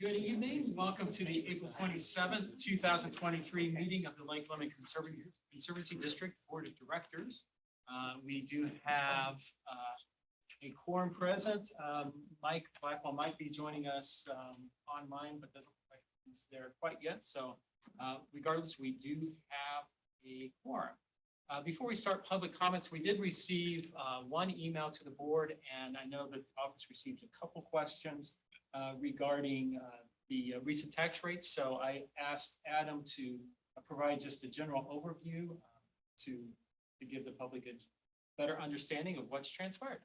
Good evening. Welcome to the April 27th, 2023 meeting of the Lake Lemon Conservancy District Board of Directors. We do have a quorum present. Mike Blackwell might be joining us online, but doesn't look like he's there quite yet. So regardless, we do have a quorum. Before we start public comments, we did receive one email to the board, and I know that the office received a couple questions regarding the recent tax rates. So I asked Adam to provide just a general overview to give the public a better understanding of what's transpired.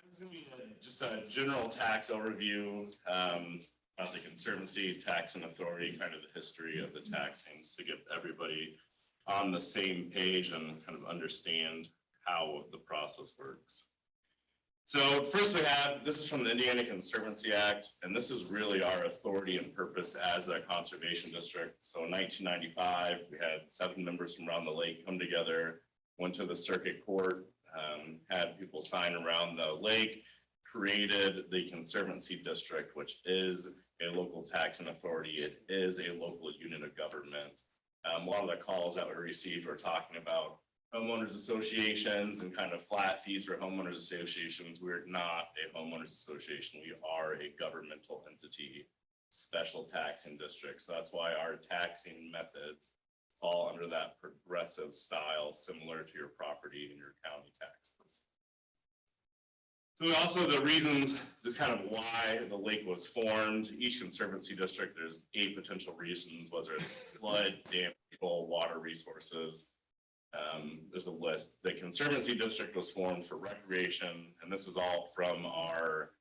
This is going to be just a general tax overview about the Conservancy, Tax and Authority, kind of the history of the taxings to get everybody on the same page and kind of understand how the process works. So first we have, this is from the Indiana Conservancy Act, and this is really our authority and purpose as a conservation district. So in 1995, we had 7 members from around the lake come together, went to the circuit court, had people sign around the lake, created the Conservancy District, which is a local taxing authority. It is a local unit of government. A lot of the calls that we received were talking about homeowners associations and kind of flat fees for homeowners associations. We're not a homeowners association. We are a governmental entity, special taxing district. So that's why our taxing methods fall under that progressive style, similar to your property and your county taxes. So also the reasons, just kind of why the lake was formed. Each conservancy district, there's 8 potential reasons, whether it's flood, dam control, water resources. There's a list. The Conservancy District was formed for recreation, and this is all from our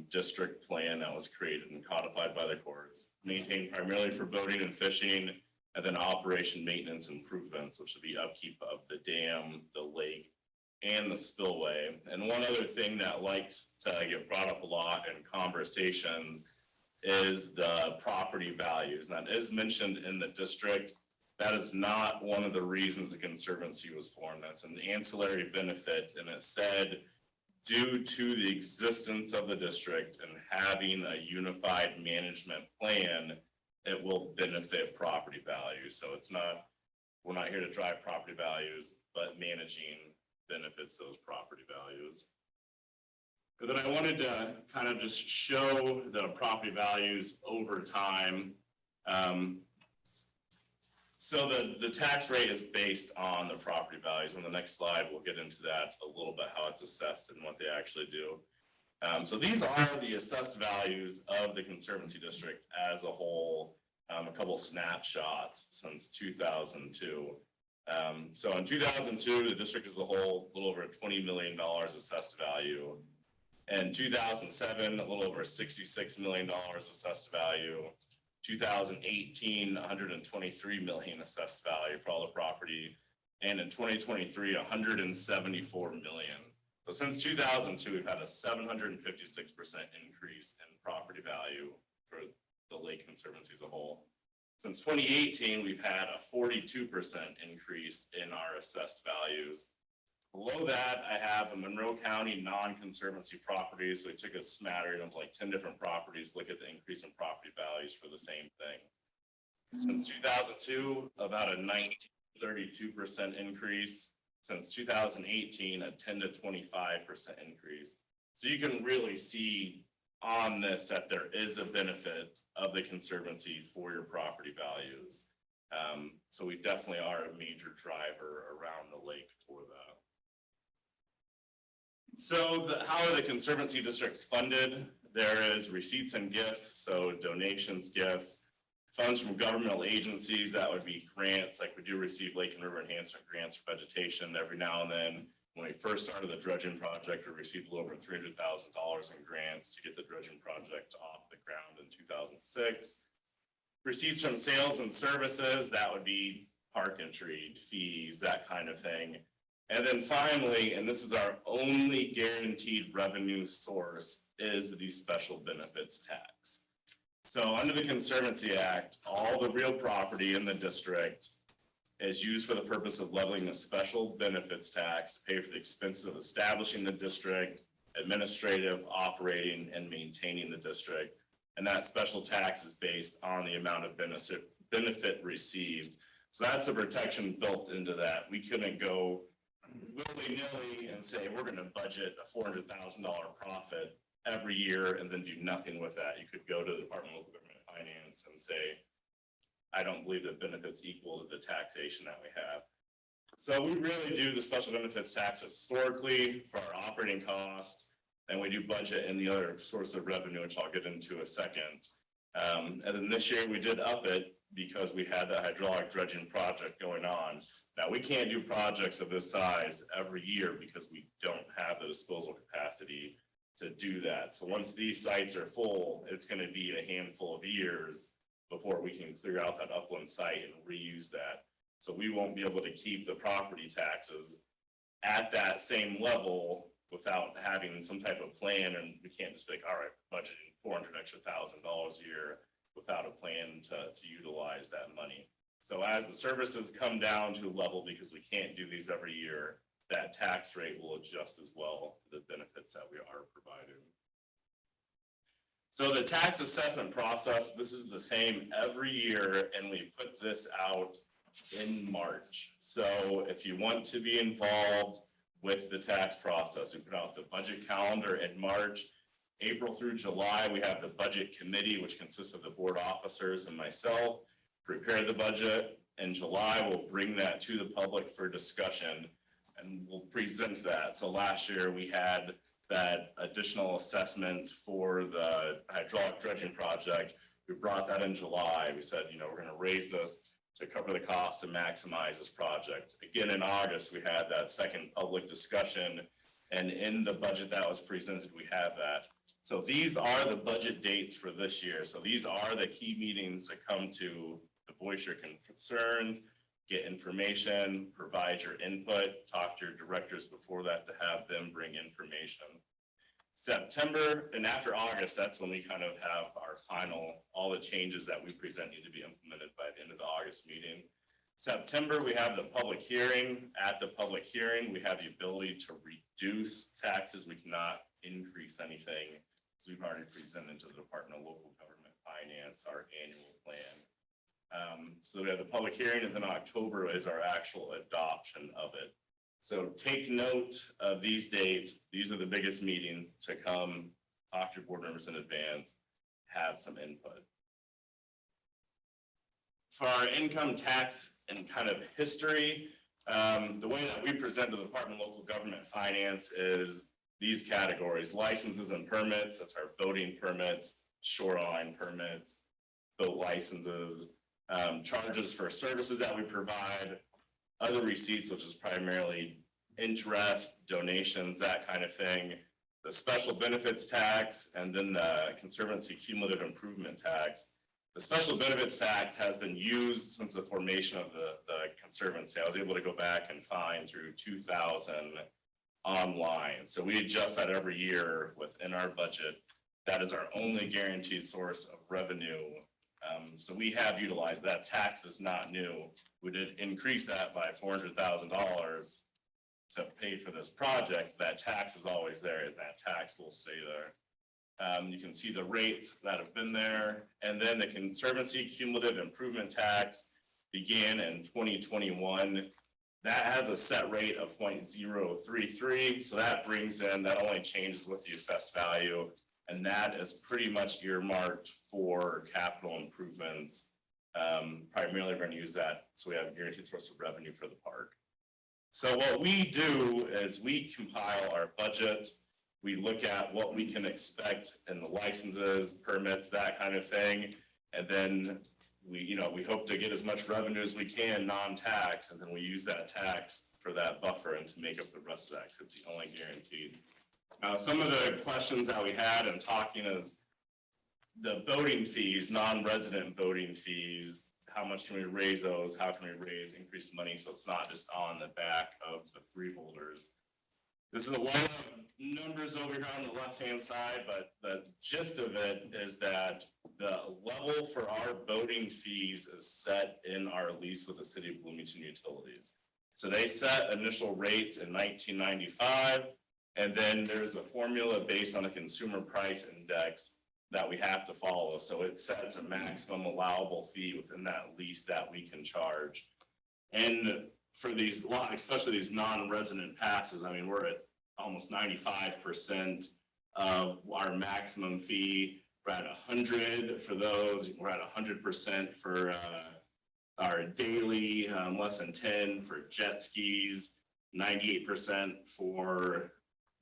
district plan that was created and codified by the courts. Maintained primarily for boating and fishing, and then operation, maintenance, improvements, which would be upkeep of the dam, the lake, and the spillway. And one other thing that likes to get brought up a lot in conversations is the property values. And that is mentioned in the district. That is not one of the reasons the Conservancy was formed. That's an ancillary benefit. And it said, due to the existence of the district and having a unified management plan, it will benefit property values. So it's not, we're not here to drive property values, but managing benefits those property values. But then I wanted to kind of just show the property values over time. So the tax rate is based on the property values. On the next slide, we'll get into that a little bit, how it's assessed and what they actually do. So these are the assessed values of the Conservancy District as a whole, a couple snapshots since 2002. So in 2002, the district as a whole, a little over $20 million assessed value. In 2007, a little over $66 million assessed value. 2018, $123 million assessed value for all the property. And in 2023, $174 million. So since 2002, we've had a 756% increase in property value for the Lake Conservancy as a whole. Since 2018, we've had a 42% increase in our assessed values. Below that, I have a Monroe County non-conservancy properties. So we took a smattering of like 10 different properties, look at the increase in property values for the same thing. Since 2002, about a 32% increase. Since 2018, a 10 to 25% increase. So you can really see on this that there is a benefit of the Conservancy for your property values. So we definitely are a major driver around the lake for that. So how are the Conservancy districts funded? There is receipts and gifts, so donations, gifts, funds from governmental agencies, that would be grants, like we do receive lake and river enhancement grants for vegetation every now and then. When we first started the dredging project, we received a little over $300,000 in grants to get the dredging project off the ground in 2006. Receipts from sales and services, that would be park entry, fees, that kind of thing. And then finally, and this is our only guaranteed revenue source, is the special benefits tax. So under the Conservancy Act, all the real property in the district is used for the purpose of leveling a special benefits tax to pay for the expenses of establishing the district, administrative, operating, and maintaining the district. And that special tax is based on the amount of benefit received. So that's the protection built into that. We couldn't go willy-nilly and say, we're gonna budget a $400,000 profit every year and then do nothing with that. You could go to the Department of Local Government Finance and say, I don't believe that benefits equal to the taxation that we have. So we really do the special benefits tax historically for our operating costs, and we do budget in the other source of revenue, which I'll get into a second. And then this year we did up it because we had the hydraulic dredging project going on. Now we can't do projects of this size every year because we don't have the disposal capacity to do that. So once these sites are full, it's going to be a handful of years before we can clear out that upland site and reuse that. So we won't be able to keep the property taxes at that same level without having some type of plan, and we can't just be like, all right, budgeting $400,000 extra a year without a plan to utilize that money. So as the services come down to a level, because we can't do these every year, that tax rate will adjust as well to the benefits that we are providing. So the tax assessment process, this is the same every year, and we put this out in March. So if you want to be involved with the tax process, we put out the budget calendar in March. April through July, we have the budget committee, which consists of the board officers and myself, prepare the budget. In July, we'll bring that to the public for discussion and we'll present that. So last year we had that additional assessment for the hydraulic dredging project. We brought that in July. We said, you know, we're going to raise this to cover the cost and maximize this project. Again, in August, we had that second public discussion, and in the budget that was presented, we have that. So these are the budget dates for this year. So these are the key meetings to come to voice your concerns, get information, provide your input, talk to your directors before that to have them bring information. September and after August, that's when we kind of have our final, all the changes that we present need to be implemented by the end of the August meeting. September, we have the public hearing. At the public hearing, we have the ability to reduce taxes. We cannot increase anything. So we've already presented to the Department of Local Government Finance our annual plan. So we have the public hearing, and then October is our actual adoption of it. So take note of these dates. These are the biggest meetings to come. Talk to your board members in advance, have some input. For our income tax and kind of history, the way that we present to the Department of Local Government Finance is these categories: licenses and permits, that's our boating permits, shoreline permits, boat licenses, charges for services that we provide, other receipts, which is primarily interest, donations, that kind of thing, the special benefits tax, and then the Conservancy cumulative improvement tax. The special benefits tax has been used since the formation of the Conservancy. I was able to go back and find through 2000 online. So we adjust that every year within our budget. That is our only guaranteed source of revenue. So we have utilized that. Tax is not new. We did increase that by $400,000 to pay for this project. That tax is always there. That tax will stay there. You can see the rates that have been there. And then the Conservancy cumulative improvement tax began in 2021. That has a set rate of 0.033. So that brings in, that only changes with the assessed value. And that is pretty much earmarked for capital improvements. Primarily, we're going to use that so we have a guaranteed source of revenue for the park. So what we do is we compile our budget. We look at what we can expect in the licenses, permits, that kind of thing. And then we hope to get as much revenue as we can non-tax, and then we use that tax for that buffer and to make up the rest of that, because it's the only guaranteed. Some of the questions that we had in talking is the boating fees, non-resident boating fees, how much can we raise those? How can we raise increased money? So it's not just on the back of the freeholders. This is a lot of numbers over here on the left-hand side, but the gist of it is that the level for our boating fees is set in our lease with the city of Bloomington Utilities. So they set initial rates in 1995, and then there's a formula based on a consumer price index that we have to follow. So it sets a maximum allowable fee within that lease that we can charge. And for these especially these non-resident passes, I mean, we're at almost 95% of our maximum fee. We're at 100 for those. We're at 100% for our daily, less than 10 for jet skis, 98% for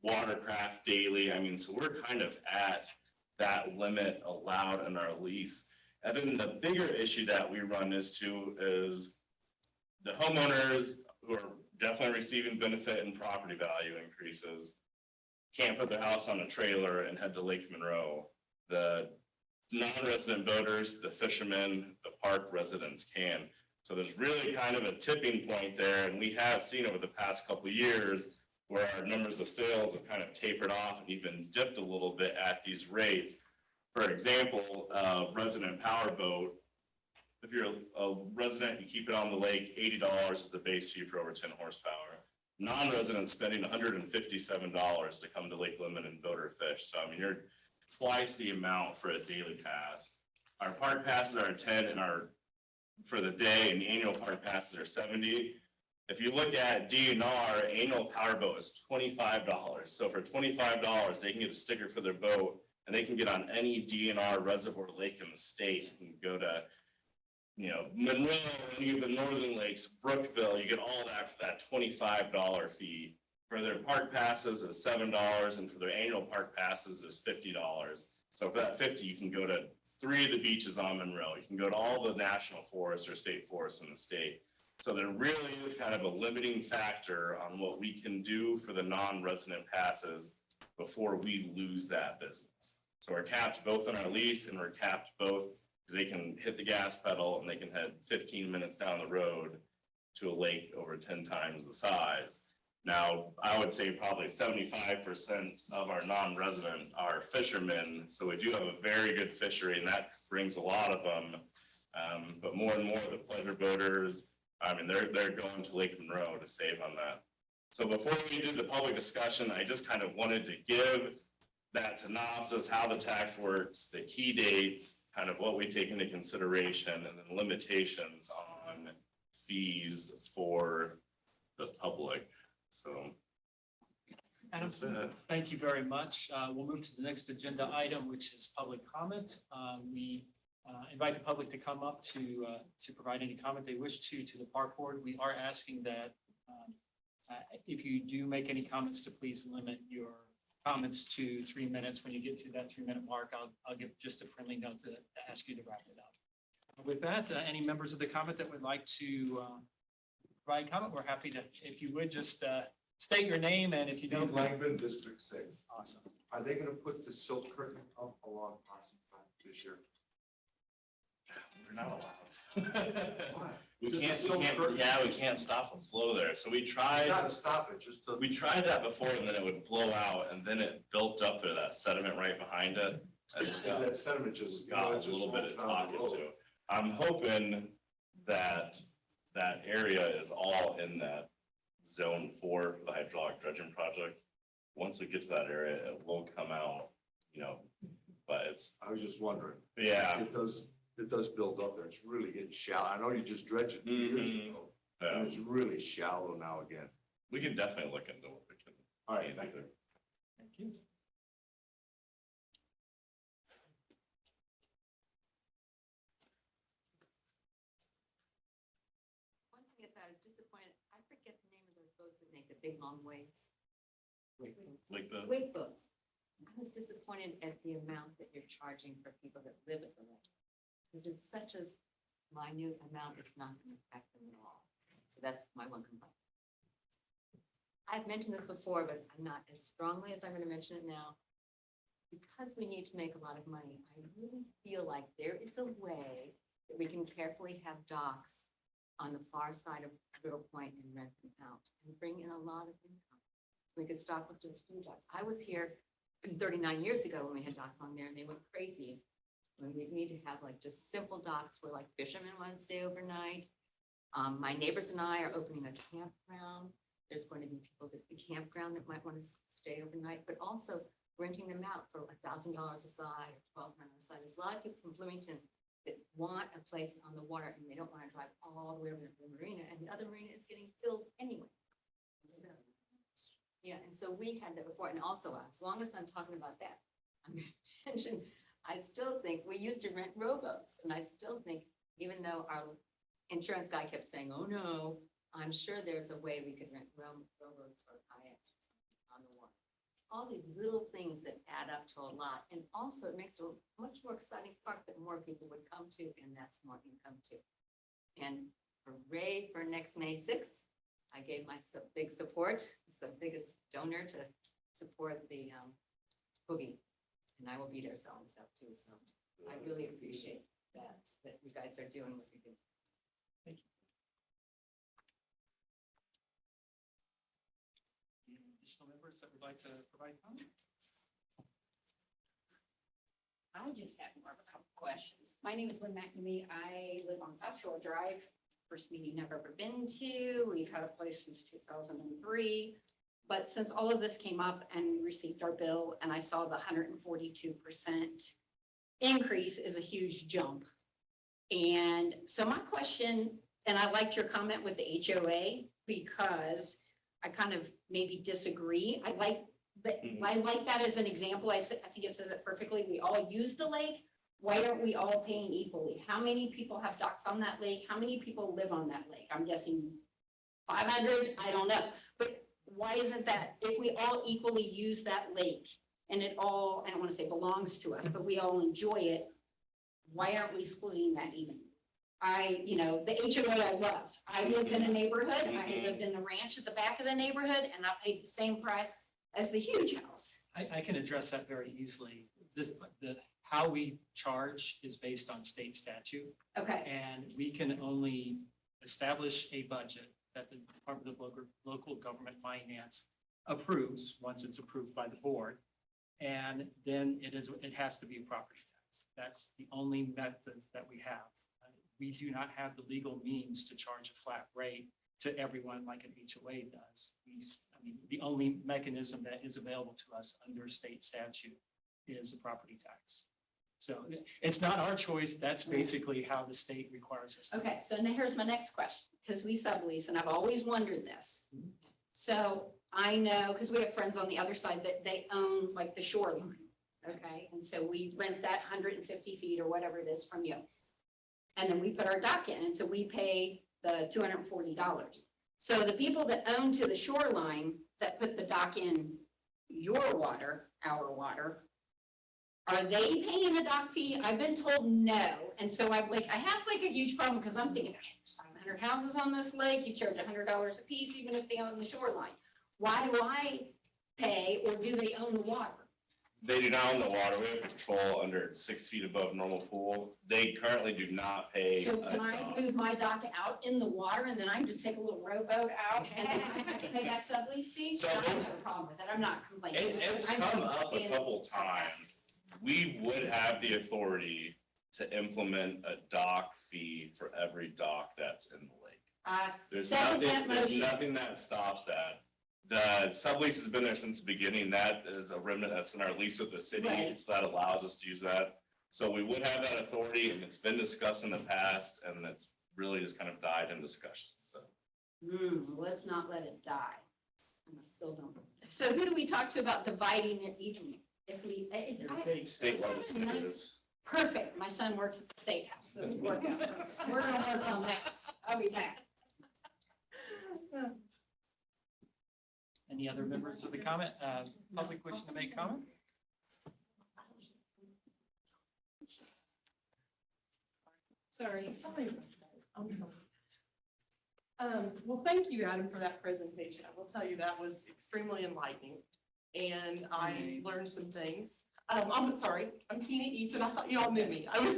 watercraft daily. I mean, so we're kind of at that limit allowed in our lease. And then the bigger issue that we run into is the homeowners who are definitely receiving benefit and property value increases can't put their house on a trailer and head to Lake Monroe. The non-resident boaters, the fishermen, the park residents can. So there's really kind of a tipping point there, and we have seen over the past couple of years where our numbers of sales have kind of tapered off and even dipped a little bit at these rates. For example, resident power boat, if you're a resident, you keep it on the lake, $80 is the base fee for over 10 horsepower. Non-residents spending $157 to come to Lake Lemon and boat or fish. So I mean, you're twice the amount for a daily pass. Our park passes are 10 and for the day, and the annual park passes are 70. If you look at DNR, annual powerboat is $25. So for $25, they can get a sticker for their boat, and they can get on any DNR reservoir lake in the state. You can go to, Monroe, any of the northern lakes, Brookville, you get all that for that $25 fee. For their park passes is $7, and for their annual park passes is $50. So for that $50, you can go to 3 of the beaches on Monroe. You can go to all the national forests or state forests in the state. So there really is kind of a limiting factor on what we can do for the non-resident passes before we lose that business. So we're capped both on our lease, and we're capped both because they can hit the gas pedal and they can head 15 minutes down the road to a lake over 10 times the size. Now, I would say probably 75% of our non-resident are fishermen. So we do have a very good fishery, and that brings a lot of them. But more and more of the pleasure boaters, I mean, they're going to Lake Monroe to save on that. So before we do the public discussion, I just kind of wanted to give that synopsis, how the tax works, the key dates, kind of what we take into consideration, and then limitations on fees for the public. So. Adam, thank you very much. We'll move to the next agenda item, which is public comment. We invite the public to come up to provide any comment they wish to the park board. We are asking that if you do make any comments, to please limit your comments to 3 minutes. When you get to that 3-minute mark, I'll give just a friendly note to ask you to wrap it up. With that, any members of the comment that would like to provide comment, we're happy to, if you would just state your name, and if you don't. Steve Langman, District 6. Awesome. Are they gonna put the silk curtain up along Possum Drive this year? We're not allowed. Why? We Just a can't, silk curtain. we can't stop the flow there. So we You tried. gotta stop it, just to. We tried that before, and then it would blow out, and then it built up to that sediment right behind it. And we got- That sediment just, got it a just little bit rolls of down the talking road. to. I'm hoping that that area is all in that zone 4 for the hydraulic dredging project. Once we get to that area, it will come out, but it's, I was just wondering. yeah. It does build up there. It's really getting shallow. I know you just dredged it 2 years ago. And it's really shallow now again. We can definitely look into what we can. All right, thank you. Thank you. One thing is I was disappointed, I forget the name of those boats that make the big long waves. Like the, Wake boats. I was disappointed at the amount that you're charging for people that live at the lake. Because it's such a minute amount, it's not gonna affect them at all. So that's my one complaint. I've mentioned this before, but I'm not as strongly as I'm gonna mention it now. Because we need to make a lot of money, I really feel like there is a way that we can carefully have docks on the far side of Riddle Point and rent them out and bring in a lot of income. We could stock with just a few docks. I was here 39 years ago when we had docks on there and they went crazy. When we need to have like just simple docks where like fishermen want to stay overnight. My neighbors and I are opening a campground. There's going to be people at the campground that might want to stay overnight, but also renting them out for $1,000 a side, or $1,200 a side. There's a lot of people from Bloomington that want a place on the water and they don't want to drive all the way over to the marina, and the other marina is getting filled anyway. So, yeah, and so we had that before, and also as long as I'm talking about that, I'm going to mention, I still think we used to rent rowboats, and I still think, even though our insurance guy kept saying, "Oh no," I'm sure there's a way we could rent rowboats or kayaks on the water. All these little things that add up to a lot, and also it makes a much more exciting park that more people would come to, and that's more income too. And hooray for next May 6th. I gave my big support. It's the biggest donor to support the boogie, and I will be there selling stuff too. So I really appreciate that you guys are doing what you're doing. Thank you. Any additional members that would like to provide comment? I just have more of a couple questions. My name is Lynn McNamee. I live on South Shore Drive. First meeting I've ever been to. We've had a place since 2003. But since all of this came up and we received our bill and I saw the 142% increase is a huge jump. And so my question, and I liked your comment with the HOA because I kind of maybe disagree. I like that as an example. I think it says it perfectly. We all use the lake. Why aren't we all paying equally? How many people have docks on that lake? How many people live on that lake? I'm guessing 500, I don't know. But why isn't that, if we all equally use that lake and it all, I don't want to say belongs to us, but we all enjoy it, why aren't we splitting that even? The HOA I loved. I lived in a neighborhood. I lived in the ranch at the back of the neighborhood and I paid the same price as the huge house. I can address that very easily. How we charge is based on state statute, Okay, and we can only establish a budget that the Department of Local Government Finance approves, once it's approved by the board. And then it has to be a property tax. That's the only methods that we have. We do not have the legal means to charge a flat rate to everyone like an HOA does. The only mechanism that is available to us under state statute is a property tax. So it's not our choice. That's basically how the state requires us. okay, so now here's my next question, because we sublease and I've always wondered this. So I know, because we have friends on the other side that they own like the shoreline, okay? And so we rent that 150 feet or whatever it is from you. And then we put our dock in, and so we pay the $240. So the people that own to the shoreline that put the dock in your water, our water, are they paying a dock fee? I've been told no. And so I have like a huge problem because I'm thinking, okay, there's 500 houses on this lake. You charge $100 a piece, even if they own the shoreline. Why do I pay, or do they own the water? They do not own the water. We have control under 6 feet above normal pool. They currently do not pay. So can I move my dock out in the water and then I can just take a little rowboat out and then I have to pay that sublease fee? So I don't have a problem with it. I'm not complaining. It's I'm come up a being couple sarcastic. times. We would have the authority to implement a dock fee for every dock that's in the lake. I There's second that nothing, there's motion. nothing that stops that. The sublease has been there since the beginning. That is a remnant that's in our lease with the city, Right. so that allows us to use that. So we would have that authority, and it's been discussed in the past, and it's really just kind of died in discussions, so. Let's not let it die. And I still don't. So who do we talk to about dividing it evenly? If we, State legislators. perfect. My son works at the State House. This will work out. We're gonna work on that. I'll be back. Any other members of the public wishing to make comment? Sorry. Well, thank you, Adam, for that presentation. I will tell you that was extremely enlightening. And I learned some things. I'm sorry, I'm Tina Easton. I thought you all knew me. I was.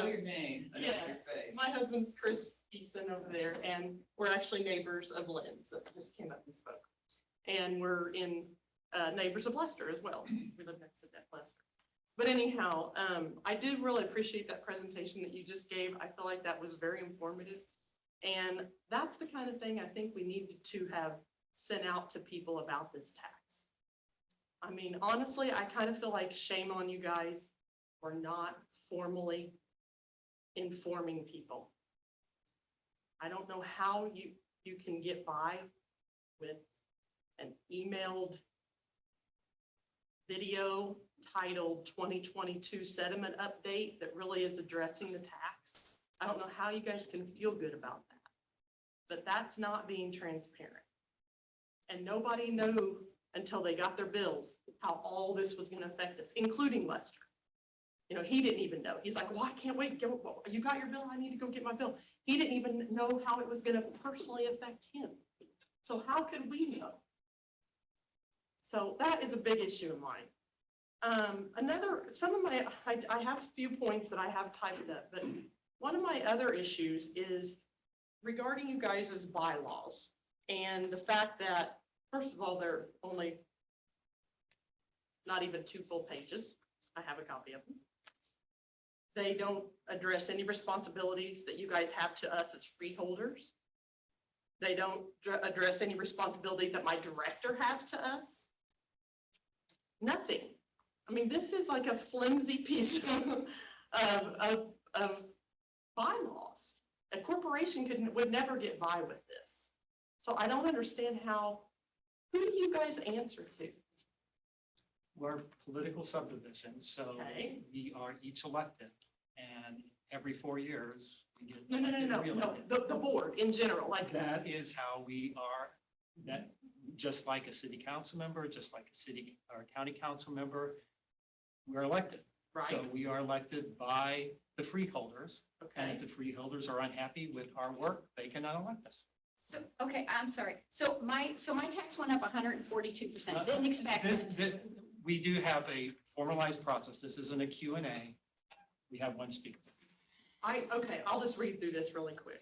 Your name. I know your Yes, face. my husband's Chris Easton over there, and we're actually neighbors of Lynn's that just came up and spoke. And we're in, neighbors of Lester as well. We live next to that Lester. But anyhow, I did really appreciate that presentation that you just gave. I feel like that was very informative. And that's the kind of thing I think we need to have sent out to people about this tax. I mean, honestly, I kind of feel like shame on you guys for not formally informing people. I don't know how you can get by with an emailed video titled 2022 sediment update that really is addressing the tax. I don't know how you guys can feel good about that, but that's not being transparent. And nobody knew until they got their bills how all this was gonna affect us, including Lester. You know, he didn't even know. He's like, well, I can't wait. You got your bill? I need to go get my bill. He didn't even know how it was gonna personally affect him. So how could we know? So that is a big issue of mine. I have a few points that I have typed up, but one of my other issues is regarding you guys' bylaws and the fact that, first of all, they're only not even 2 full pages. I have a copy of them. They don't address any responsibilities that you guys have to us as freeholders. They don't address any responsibility that my director has to us. Nothing. I mean, this is like a flimsy piece of bylaws. A corporation would never get by with this. So I don't understand who do you guys answer to? We're political subdivision, so Okay. we are each elected, and every 4 years, we get No, elected and no, reelected. the board in general, like. That is how we are, that, just like a city council member, just like a city or county council member, we're elected. So Right, we are elected by the freeholders, and okay. if the freeholders are unhappy with our work, they cannot elect us. So, okay, I'm sorry. So my tax went up 142%. Didn't expect it. We do have a formalized process. This isn't a Q&A. We have one speaker. Okay, I'll just read through this really quick.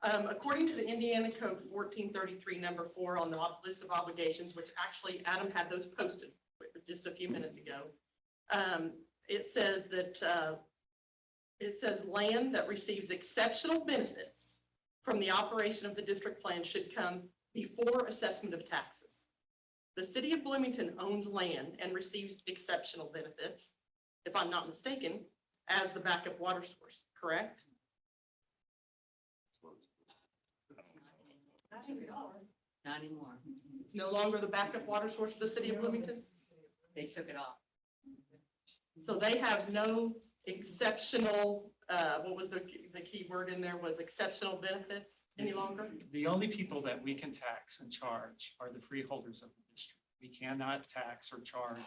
According to the Indiana Code 1433, number 4 on the list of obligations, which actually Adam had those posted just a few minutes ago. It says that, it says land that receives exceptional benefits from the operation of the district plan should come before assessment of taxes. The city of Bloomington owns land and receives exceptional benefits, if I'm not mistaken, as the backup water source, correct? Not anymore. Not anymore. It's no longer the backup water source for the city of Bloomington? They took it off. So they have no exceptional, what was the key word in there was exceptional benefits any longer? The only people that we can tax and charge are the freeholders of the district. We cannot tax or charge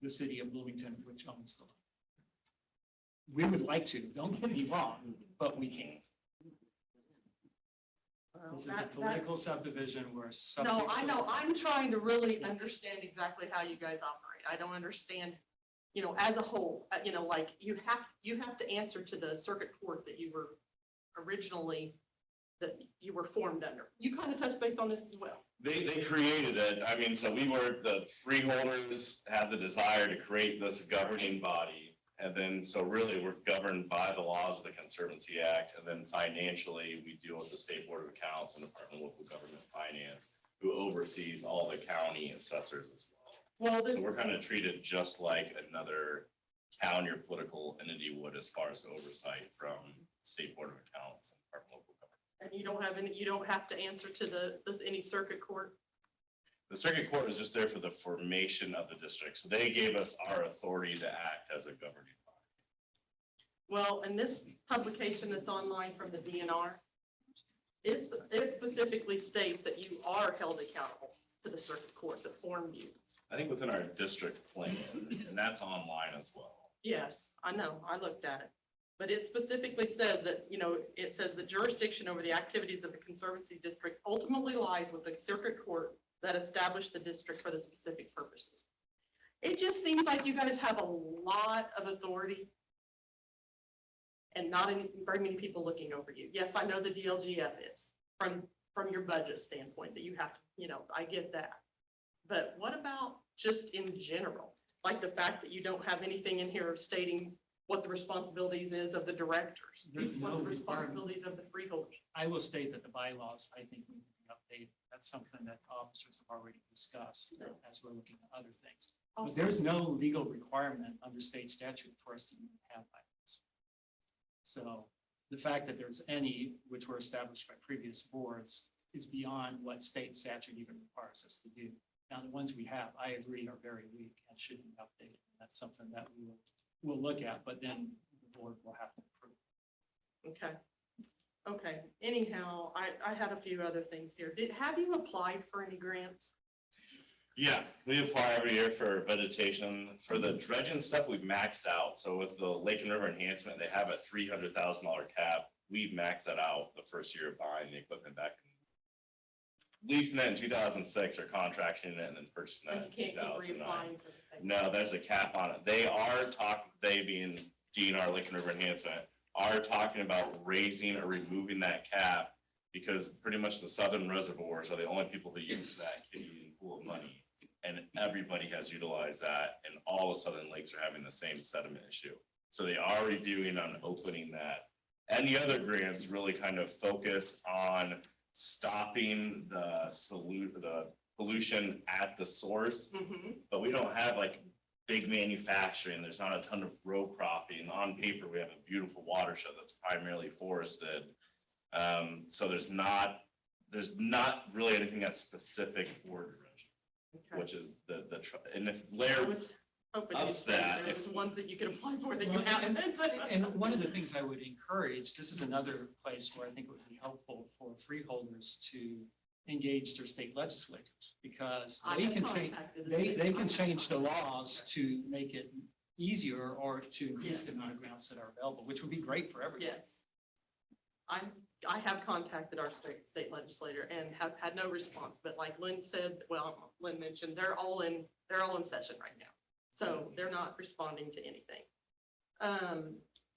the city of Bloomington, which owns the land. We would like to, don't get me wrong, but we can't. This is a political subdivision. We're subject No, I to- know, I'm trying to really understand exactly how you guys operate. I don't understand, you know, as a whole, like you have to answer to the circuit court that you were originally, that you were formed under. You kind of touched base on this as well. They created it. I mean, so the freeholders had the desire to create this governing body. And then, so really, we're governed by the laws of the Conservancy Act, and then financially, we deal with the State Board of Accounts and Department of Local Government Finance, who oversees all the county assessors as well. Well, this, So we're kind of treated just like another county or political entity would as far as oversight from State Board of Accounts and Department of Local Government. and you don't have to answer to any circuit court. The circuit court is just there for the formation of the district, so they gave us our authority to act as a governing body. Well, in this publication that's online from the DNR, it specifically states that you are held accountable to the circuit court that formed you. I think within our district plan, and that's online as well. Yes, I know, I looked at it. But it specifically says that, it says the jurisdiction over the activities of the Conservancy District ultimately lies with the circuit court that established the district for the specific purposes. It just seems like you guys have a lot of authority and not very many people looking over you. Yes, I know the DLGF is from your budget standpoint that you have to, I get that. But what about just in general? Like the fact that you don't have anything in here stating what the responsibilities is of the directors, There's what no the requirement. responsibilities of the freeholders. I will state that the bylaws, I think, need to be updated. That's something that officers have already discussed as we're looking at other things. But there's no legal requirement under state statute for us to even have bylaws. So the fact that there's any which were established by previous boards is beyond what state statute even requires us to do. Now, the ones we have, I agree, are very weak and should be updated. That's something that we'll look at, but then the board will have to approve. Okay, anyhow, I had a few other things here. Have you applied for any grants? Yeah, we apply every year for vegetation. For the dredging stuff, we've maxed out. So with the Lake and River enhancement, they have a $300,000 cap. We maxed that out the first year of buying the equipment back in leasing it in 2006 or contracting it and then purchasing And it you in can't keep 2009. reapplying for the same. No, there's a cap on it. They being DNR Lake and River enhancement, are talking about raising or removing that cap because pretty much the southern reservoirs are the only people who use that Canadian pool of money. And everybody has utilized that and all the southern lakes are having the same sediment issue. So they are reviewing on opening that. And the other grants really kind of focus on stopping the pollution at the source. Mhm. But we don't have like big manufacturing. There's not a ton of row cropping. On paper, we have a beautiful watershed that's primarily forested. So there's not really anything that's specific for dredging, Okay. which is and if I Laird was hoping you ups said that, there if- was ones that you could apply for that you Well, haven't. And one of the things I would encourage, this is another place where I think it would be helpful for freeholders to engage their state legislators, because I they have can change, contacted the they state can change the legislature. laws to make it easier or to increase the amount of grants that are available, which would be great for everyone. Yes. I have contacted our state legislator and have had no response, but like Lynn said, well, Lynn mentioned, they're all in session right now. So they're not responding to anything.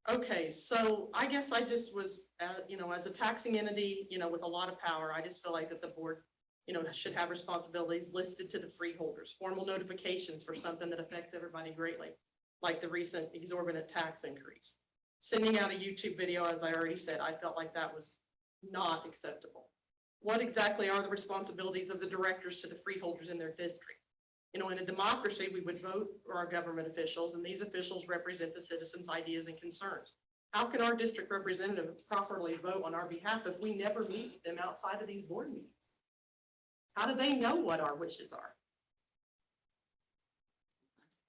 Okay, so I guess I just was, as a taxing entity, with a lot of power, I just feel like that the board, should have responsibilities listed to the freeholders, formal notifications for something that affects everybody greatly, like the recent exorbitant tax increase. Sending out a YouTube video, as I already said, I felt like that was not acceptable. What exactly are the responsibilities of the directors to the freeholders in their district? In a democracy, we would vote for our government officials, and these officials represent the citizens' ideas and concerns. How can our district representative properly vote on our behalf if we never meet with them outside of these board meetings? How do they know what our wishes are?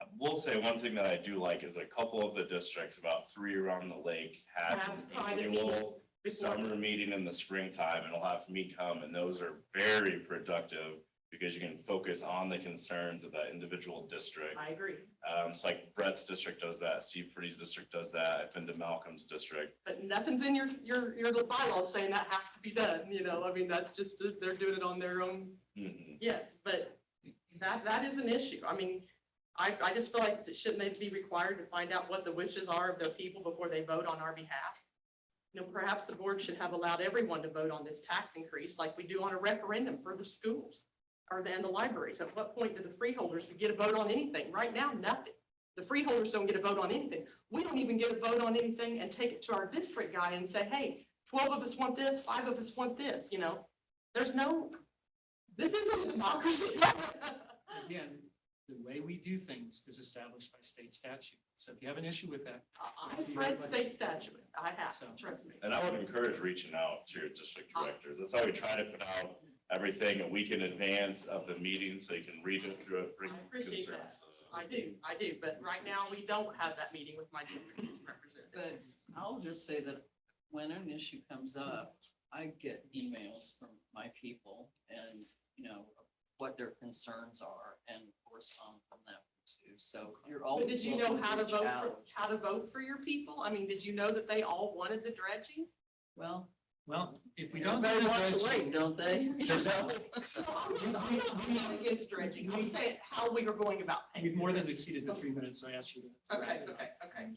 I will say one thing that I do like is a couple of the districts, about 3 around the lake, have Have an private meetings annual before- summer meeting in the springtime, and it'll have me come, and those are very productive because you can focus on the concerns of that individual district. I agree, It's like Brett's district does that, Steve Pretty's district does that, I've been to Malcolm's district. but nothing's in your bylaws saying that has to be done, I mean, that's just, they're doing it on their own. Mhm. Yes, but that is an issue. I mean, I just feel like shouldn't they be required to find out what the wishes are of their people before they vote on our behalf? Perhaps the board should have allowed everyone to vote on this tax increase like we do on a referendum for the schools or the libraries. At what point do the freeholders get a vote on anything? Right now, nothing. The freeholders don't get a vote on anything. We don't even get a vote on anything and take it to our district guy and say, hey, 12 of us want this, 5 of us want this, this isn't a democracy. Again, the way we do things is established by state statute. So if you have an issue with that, I've read state statute. I have, So- trust me. And I would encourage reaching out to your district directors. That's how we try to put out everything a week in advance of the meeting, so you can read it through it, bring I appreciate that. concerns. I do, but right now we don't have that meeting with my district representative. But I'll just say that when an issue comes up, I get emails from my people and, what their concerns are and correspond from them too. So you're But always. did you know welcome to reach out. how to vote for your people? I mean, did you know that they all wanted the dredging? Well, Well, if we They don't. better do the watch the dredging, lake, don't they? There's No, I'm not against dredging. I'm saying how we are going about paying. We've more than exceeded the 3 minutes, so I asked you. to wrap Okay, it up. okay.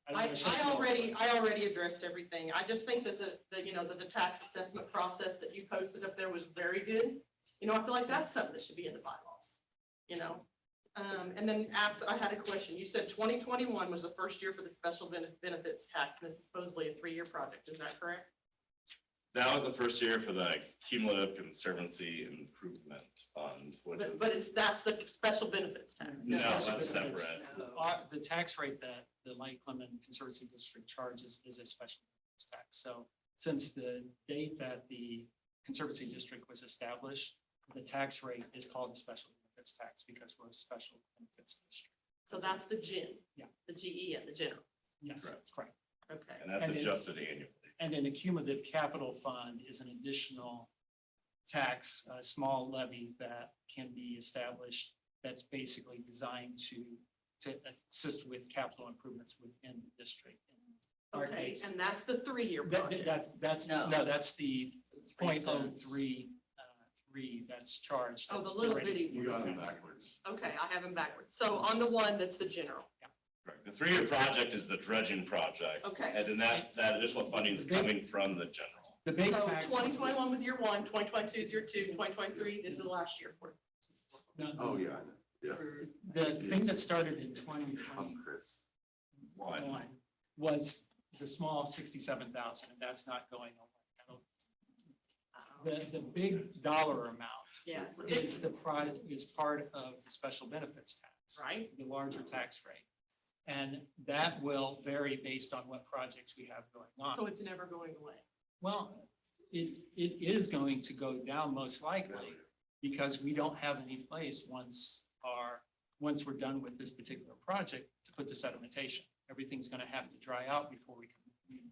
I don't wanna shut you I off. already addressed everything. I just think that the tax assessment process that you posted up there was very good. I feel like that's something that should be in the bylaws, And then I had a question. You said 2021 was the first year for the special benefits tax, and this is supposedly a 3-year project. Is that correct? That was the first year for the cumulative conservancy improvement fund, which is, That's the special benefits tax. no, Special that's benefits. separate. The tax rate that the Lake Clement Conservancy District charges is a special benefits tax. So since the date that the Conservancy District was established, the tax rate is called a special benefits tax because we're a special benefits district. So that's the GEN. Yeah. The GE and the general. Yes, Correct. correct. Okay. And that's And then- adjusted annually. And then a cumulative capital fund is an additional tax, a small levy that can be established that's basically designed to assist with capital improvements within the district. In our Okay, case, and that's the 3-year that- project. that's, No. no, that's the 3 .03 that's charged. Oh, the That's little rate. bitty. You got it backwards. Okay, I have them backwards. So on the one that's the general. Correct. The 3-year project is the dredging project. Okay. And then that additional funding is coming from the general. The big So tax. 2021 was year 1, 2022 is year 2, 2023 this is the last year for it. No, Oh, yeah, I know. Yeah, The thing that started in I'm 2021 Chris. was the small 67,000, and that's not going away. The big dollar amount Yes, is is part of the special benefits tax. right? The larger tax rate. And that will vary based on what projects we have going on. So it's never going away. Well, it is going to go down most likely because we don't have any place once we're done with this particular project to put the sedimentation. Everything's gonna have to dry out before we can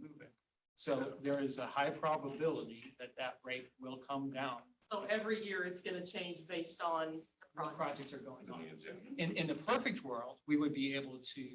remove it. So there is a high probability that that rate will come down. So every year it's gonna change based on the What project. projects are going The on. needs, yeah. In the perfect world, we would be able to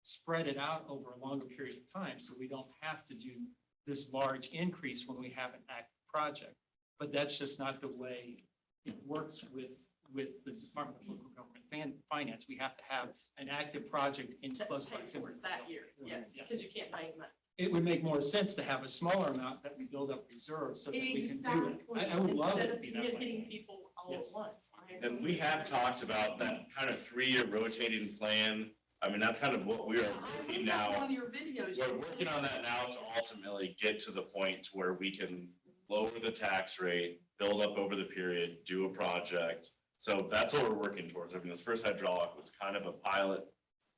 spread it out over a longer period of time, so we don't have to do this large increase when we have an active project. But that's just not the way it works with the Department of Local Government Finance. We have to have an active project in To close pay for proximity. it that year, yes, because you can't pay them that. It would make more sense to have a smaller amount that we build up reserves so that we can do it. I would love it to be that Hitting way. people all at Yes. once. And we have talked about that kind of 3-year rotating plan. I mean, that's kind of what we are working now. One of your videos. We're working on that now to ultimately get to the point to where we can lower the tax rate, build up over the period, do a project. So that's what we're working towards. I mean, this first hydraulic was kind of a pilot,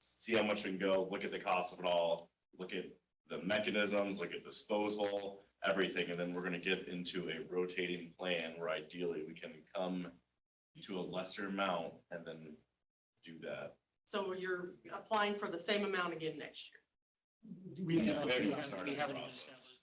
see how much we can go, look at the cost of it all, look at the mechanisms, look at disposal, everything, and then we're gonna get into a rotating plan where ideally we can come to a lesser amount and then do that. So you're applying for the same amount again next year. We Yeah, haven't- we haven't we haven't- started we the haven't even process. established.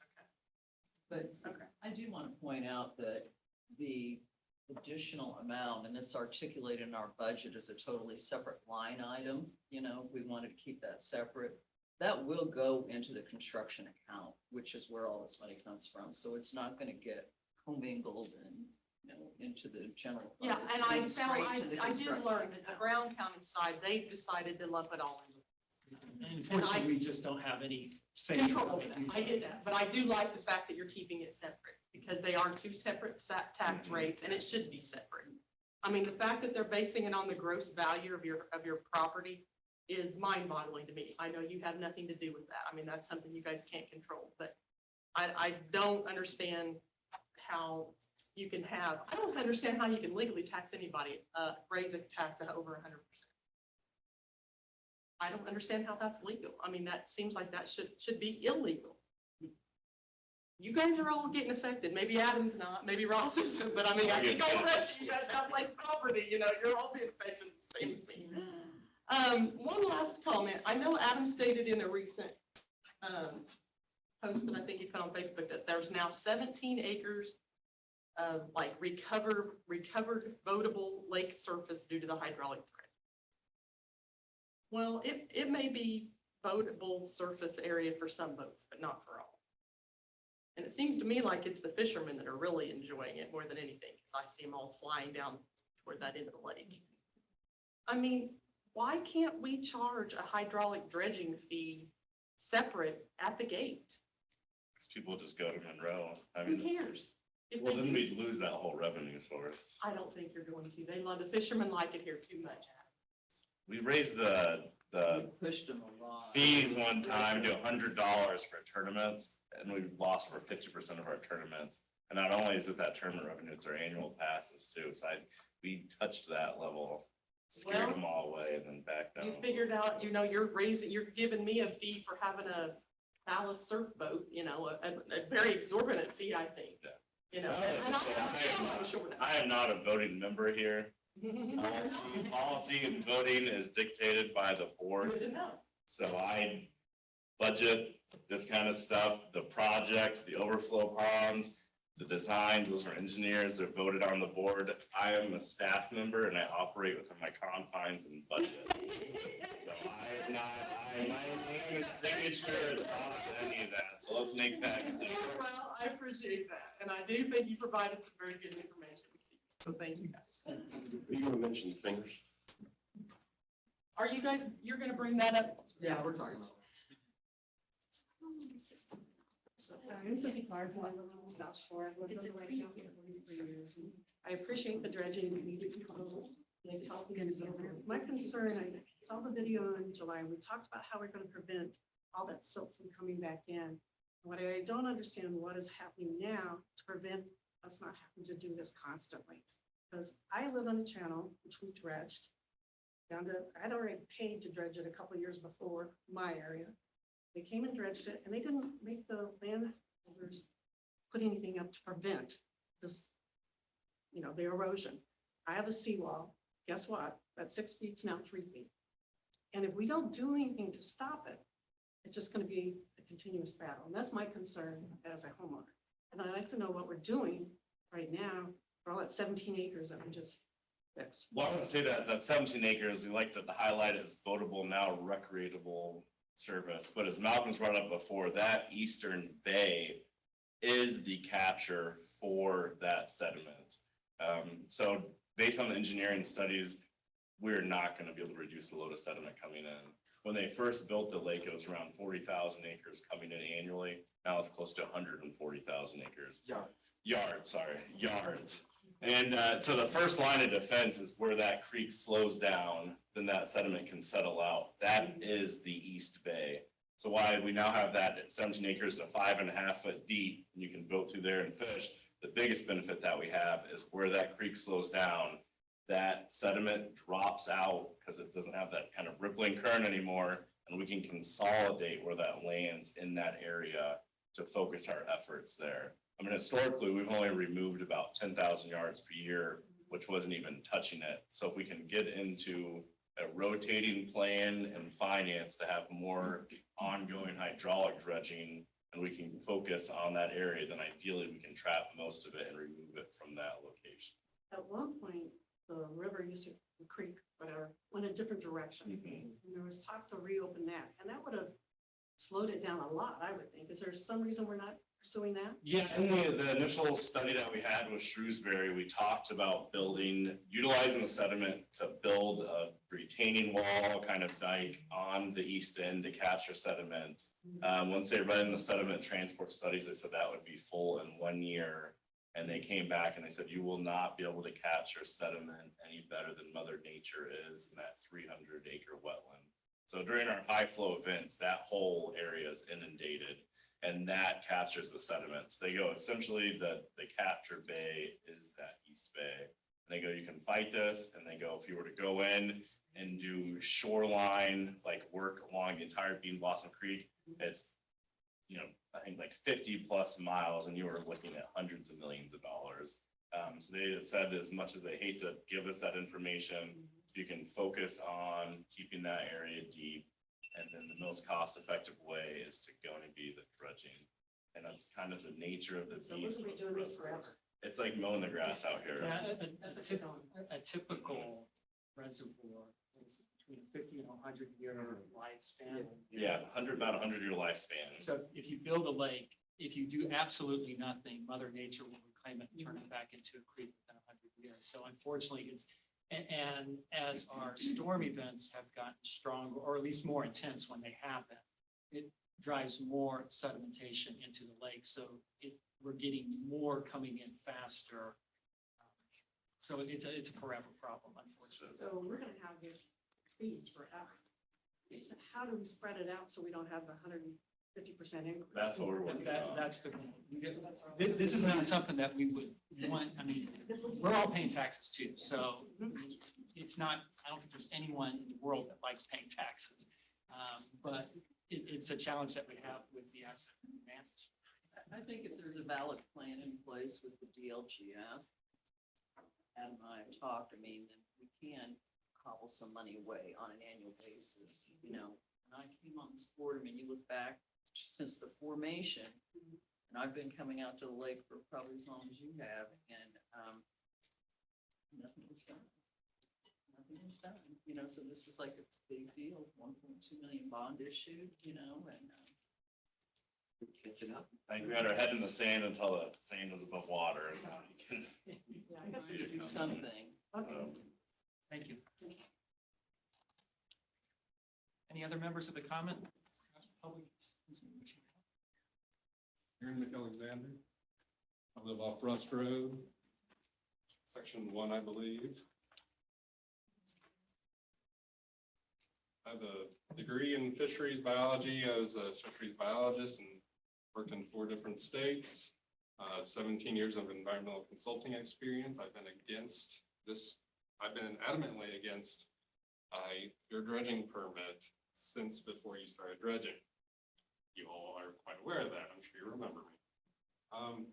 But Okay. I do want to point out that the additional amount, and it's articulated in our budget as a totally separate line item, we wanted to keep that separate. That will go into the construction account, which is where all this money comes from. So it's not going to get commingled and, into the general. fund. Yeah, It's and going I straight found, to the I did construction learn that the account. Brown County side, they decided to lump it all in. And unfortunately, we just don't have any say. in Control what over we that. do. I did that, but I do like the fact that you're keeping it separate because they are two separate tax rates and it should be separate. I mean, the fact that they're basing it on the gross value of your property is mind-boggling to me. I know you have nothing to do with that. I mean, that's something you guys can't control, but I don't understand how you can I don't understand how you can legally tax anybody, raise a tax of over 100%. I don't understand how that's legal. I mean, that seems like that should be illegal. You guys are all getting affected. Maybe Adam's not, maybe Ross isn't, but I mean, I think all the rest of you guys have like property, you're all being affected the same as me. One last comment. I know Adam stated in a recent post that I think he put on Facebook that there's now 17 acres of like recovered boatable lake surface due to the hydraulic dredge. Well, it may be boatable surface area for some boats, but not for all. And it seems to me like it's the fishermen that are really enjoying it more than anything, because I see them all flying down toward that end of the lake. I mean, why can't we charge a hydraulic dredging fee separate at the gate? Cause people just go to Monroe. I Who mean, cares? If well, they then do, we'd lose that whole revenue source. I don't think you're going to. They love, the fishermen like it here too much. We raised the We pushed them a lot. fees one time to $100 for tournaments, and we lost over 50% of our tournaments. And not only is it that tournament revenue, it's our annual passes too. So we touched that level, scared Well, them all away and then back down. You figured out, you're giving me a fee for having a ballast surf boat, a very exorbitant fee, I think. Yeah. And I'm sure now. I am not a voting member here. Policy and voting is dictated by the board. Good to know. So I budget this kind of stuff, the projects, the overflow ponds, the designs, those are engineers, they're voted on the board. I am a staff member and I operate within my confines and budget. So I am not, my name and signature is not any of that, so let's make that clear. Well, I appreciate that, and I do think you provided some very good information, so thank you guys. Are you gonna mention fingers? Are you guys, you're gonna bring that up? Yeah, we're talking about. I'm Susie Clark, I live on South Shore. I've lived It's on a the lake creek. now for 43 years. And I appreciate the dredging. My concern, I saw the video in July, we talked about how we're gonna prevent all that silt from coming back in. What I don't understand, what is happening now to prevent us not having to do this constantly? Because I live on a channel, which we dredged down to, I'd already paid to dredge it a couple of years before my area. They came and dredged it, and they didn't make the landholders put anything up to prevent this, the erosion. I have a seawall. Guess what? That 6 feet's now 3 feet. And if we don't do anything to stop it, it's just gonna be a continuous battle. And that's my concern as a homeowner. And I'd like to know what we're doing right now for all that 17 acres that we just fixed. Well, I want to say that 17 acres, we like to highlight it as boatable, now recreatable service, but as Malcolm's brought up before, that eastern bay is the capture for that sediment. So based on the engineering studies, we're not gonna be able to reduce the load of sediment coming in. When they first built the lake, it was around 40,000 acres coming in annually. Now it's close to 140,000 acres. Yards. And so the first line of defense is where that creek slows down, then that sediment can settle out. That is the East Bay. So why we now have that at 17 acres to 5.5 foot deep, and you can go through there and fish. The biggest benefit that we have is where that creek slows down, that sediment drops out because it doesn't have that kind of rippling current anymore, and we can consolidate where that lands in that area to focus our efforts there. I mean, historically, we've only removed about 10,000 yards per year, which wasn't even touching it. So if we can get into a rotating plan and finance to have more ongoing hydraulic dredging, and we can focus on that area, then ideally we can trap most of it and remove it from that location. At one point, the river used to, the creek, whatever, went a different direction. And there was talk to reopen that, and that would have slowed it down a lot, I would think. Is there some reason we're not pursuing that? Yeah, in the initial study that we had with Shrewsbury, we talked about utilizing the sediment to build a retaining wall, kind of dike on the east end to capture sediment. Once they ran the sediment transport studies, they said that would be full in 1 year. And they came back and they said, you will not be able to capture sediment any better than Mother Nature is in that 300-acre wetland. So during our high flow events, that whole area is inundated. And that captures the sediments. They go essentially the capture bay is that East Bay. And they go, you can fight this, and they go, if you were to go in and do shoreline, like work along the entire Bean Blossom Creek, it's, I think like 50+ miles, and you were looking at hundreds of millions of dollars. So they had said, as much as they hate to give us that information, you can focus on keeping that area deep. And then the most cost-effective way is to going to be the dredging. And that's kind of the nature of the So beast. we're doing this forever. It's like mowing the grass out here. Yeah, a typical reservoir is between 50 and 100 year lifespan. Yeah, about 100-year lifespan. So if you build a lake if you do absolutely nothing, Mother Nature will reclaim it and turn it back into a creek within 100 years. So unfortunately, and as our storm events have gotten stronger, or at least more intense when they happen, it drives more sedimentation into the lake. So we're getting more coming in faster. So it's a forever problem, unfortunately. So we're gonna have this fee forever. So how do we spread it out so we don't have the 150% increase? That's what we're working on. That's the, this is not something that we would want, I mean, we're all paying taxes too, so it's not, I don't think there's anyone in the world that likes paying taxes. But it's a challenge that we have with the asset management. I think if there's a valid plan in place with the DLGS, Adam and I have talked, I mean, then we can cobble some money away on an annual basis, you know. When I came on this board, I mean, you look back since the formation, and I've been coming out to the lake for probably as long as you have, and nothing was done. Nothing was done, you know, so this is like a big deal, 1.2 million bond issued, you know, and Catching up. I think we had our head in the sand until the sand was above water and now you can. Yeah, I we guess have it's to do something. okay. Thank you. Any other members of the comment? Public? Aaron McAlexander. I live off Rust Road, section 1, I believe. I have a degree in fisheries biology. I was a fisheries biologist and worked in 4 different states. 17 years of environmental consulting experience. I've been against this. I've been adamantly against your dredging permit since before you started dredging. You all are quite aware of that. I'm sure you remember me.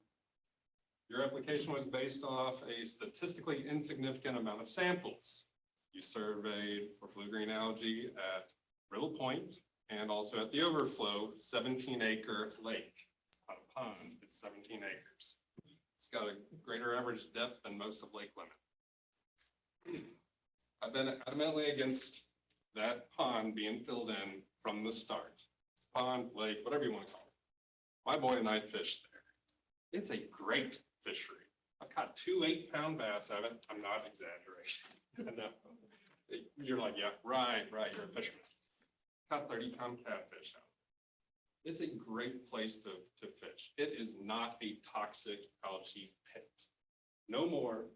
Your application was based off a statistically insignificant amount of samples. You surveyed for blue-green algae at Riddle Point and also at the overflow 17-acre lake. It's not a pond, it's 17 acres. It's got a greater average depth than most of Lake Lemon. I've been adamantly against that pond being filled in from the start. Pond, lake, whatever you want to call it. My boy and I fished there. It's a great fishery. I've caught 2 8-pound bass out of it. I'm not exaggerating. No. You're like, yeah, right, you're a fisherman. Caught 30-pound catfish out. It's a great place to fish. It is not a toxic algae pit. No more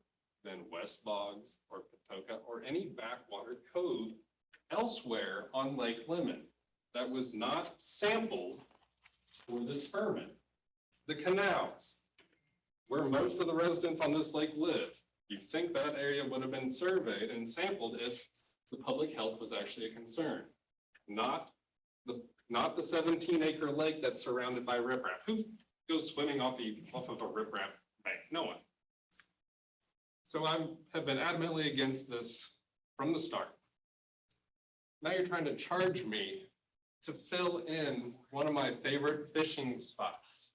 than West Boggs or Patoka or any backwater cove elsewhere on Lake Lemon that was not sampled for this permit. The canals, where most of the residents on this lake live, you think that area would have been surveyed and sampled if the public health was actually a concern. Not the 17-acre lake that's surrounded by riprap. Who goes swimming off of a riprap bank? No one. So I have been adamantly against this from the start. Now you're trying to charge me to fill in one of my favorite fishing spots.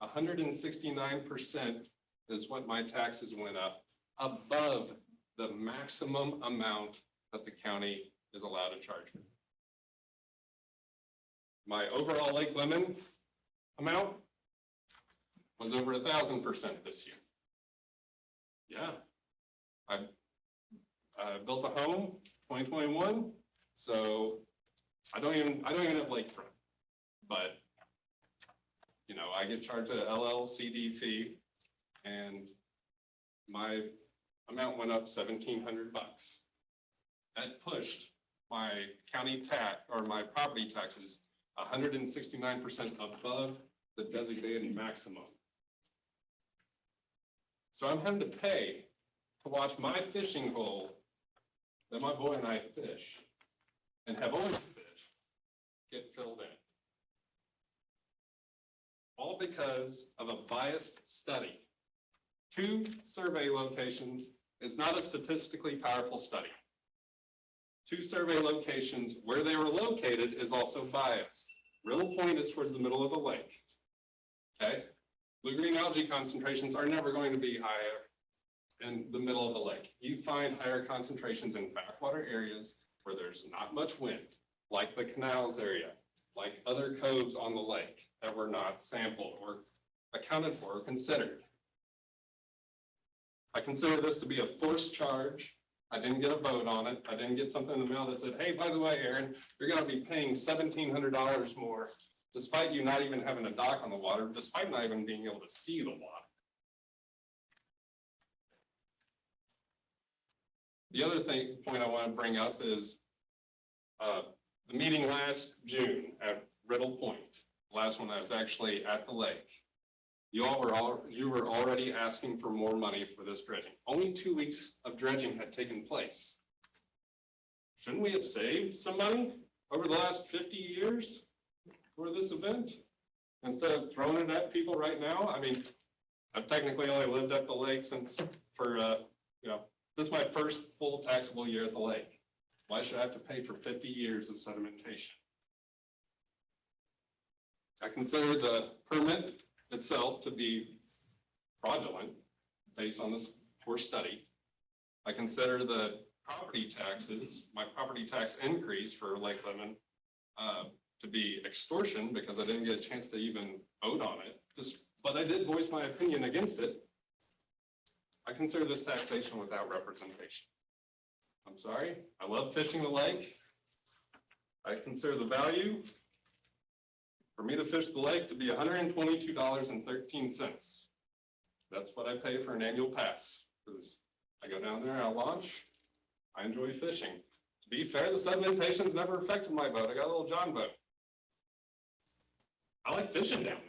169% is what my taxes went up above the maximum amount that the county is allowed to charge me. My overall Lake Lemon amount was over 1,000% this year. Yeah. I built a home 2021, so I don't even have lakefront, but you know, I get charged a LLCD fee and my amount went up $1,700. That pushed my county tax or my property taxes 169% above the designated maximum. So I'm having to pay to watch my fishing hole that my boy and I fish and have always fished get filled in. All because of a biased study. 2 survey locations is not a statistically powerful study. 2 survey locations where they were located is also biased. Riddle Point is towards the middle of the lake. Okay? Blue-green algae concentrations are never going to be higher in the middle of the lake. You find higher concentrations in backwater areas where there's not much wind, like the canals area. like other coves on the lake that were not sampled or accounted for or considered. I consider this to be a forced charge. I didn't get a vote on it. I didn't get something in the mail that said, hey, by the way, Aaron, you're gonna be paying $1,700 more, despite you not even having a dock on the water, despite not even being able to see the water. The other point I want to bring up is the meeting last June at Riddle Point, the last one that was actually at the lake. You were already asking for more money for this dredging. Only 2 weeks of dredging had taken place. Shouldn't we have saved some money over the last 50 years for this event? Instead of throwing it at people right now? I mean, I've technically only lived at the lake since this is my first full taxable year at the lake. Why should I have to pay for 50 years of sedimentation? I consider the permit itself to be fraudulent based on this poor study. I consider the property taxes, my property tax increase for Lake Lemon to be extortion because I didn't get a chance to even vote on it. But I did voice my opinion against it. I consider this taxation without representation. I'm sorry, I love fishing the lake. I consider the value for me to fish the lake to be $122.13. That's what I pay for an annual pass, because I go down there, I launch, I enjoy fishing. To be fair, the sedimentation's never affected my boat. I got a little John boat. I like fishing down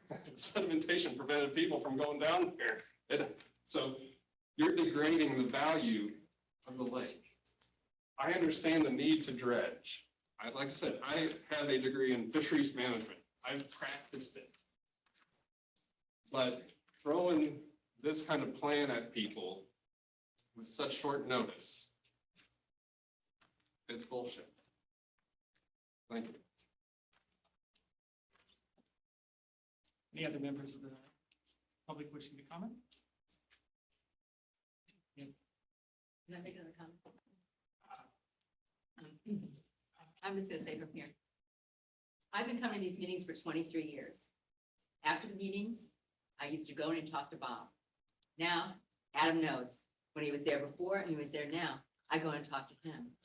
there. Sedimentation prevented people from going down there. So you're degrading the value of the lake. I understand the need to dredge. Like I said, I have a degree in fisheries management. I've practiced it. But throwing this kind of plan at people with such short notice, it's bullshit. Thank you. Any other members of the public wishing to comment? Can I make another comment? I'm just gonna say from here. I've been coming to these meetings for 23 years. After the meetings, I used to go in and talk to Bob. Now, Adam knows, when he was there before and he was there now, I go and talk to him.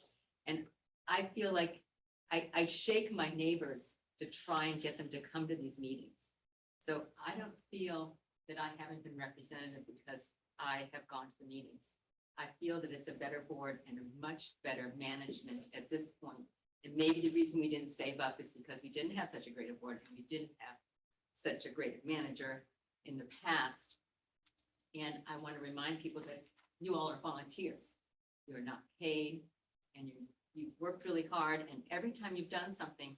And I feel like I shake my neighbors to try and get them to come to these meetings. So I don't feel that I haven't been represented because I have gone to the meetings. I feel that it's a better board and a much better management at this point. And maybe the reason we didn't save up is because we didn't have such a great board and we didn't have such a great manager in the past. And I want to remind people that you all are volunteers. You're not paid and you've worked really hard, and every time you've done something,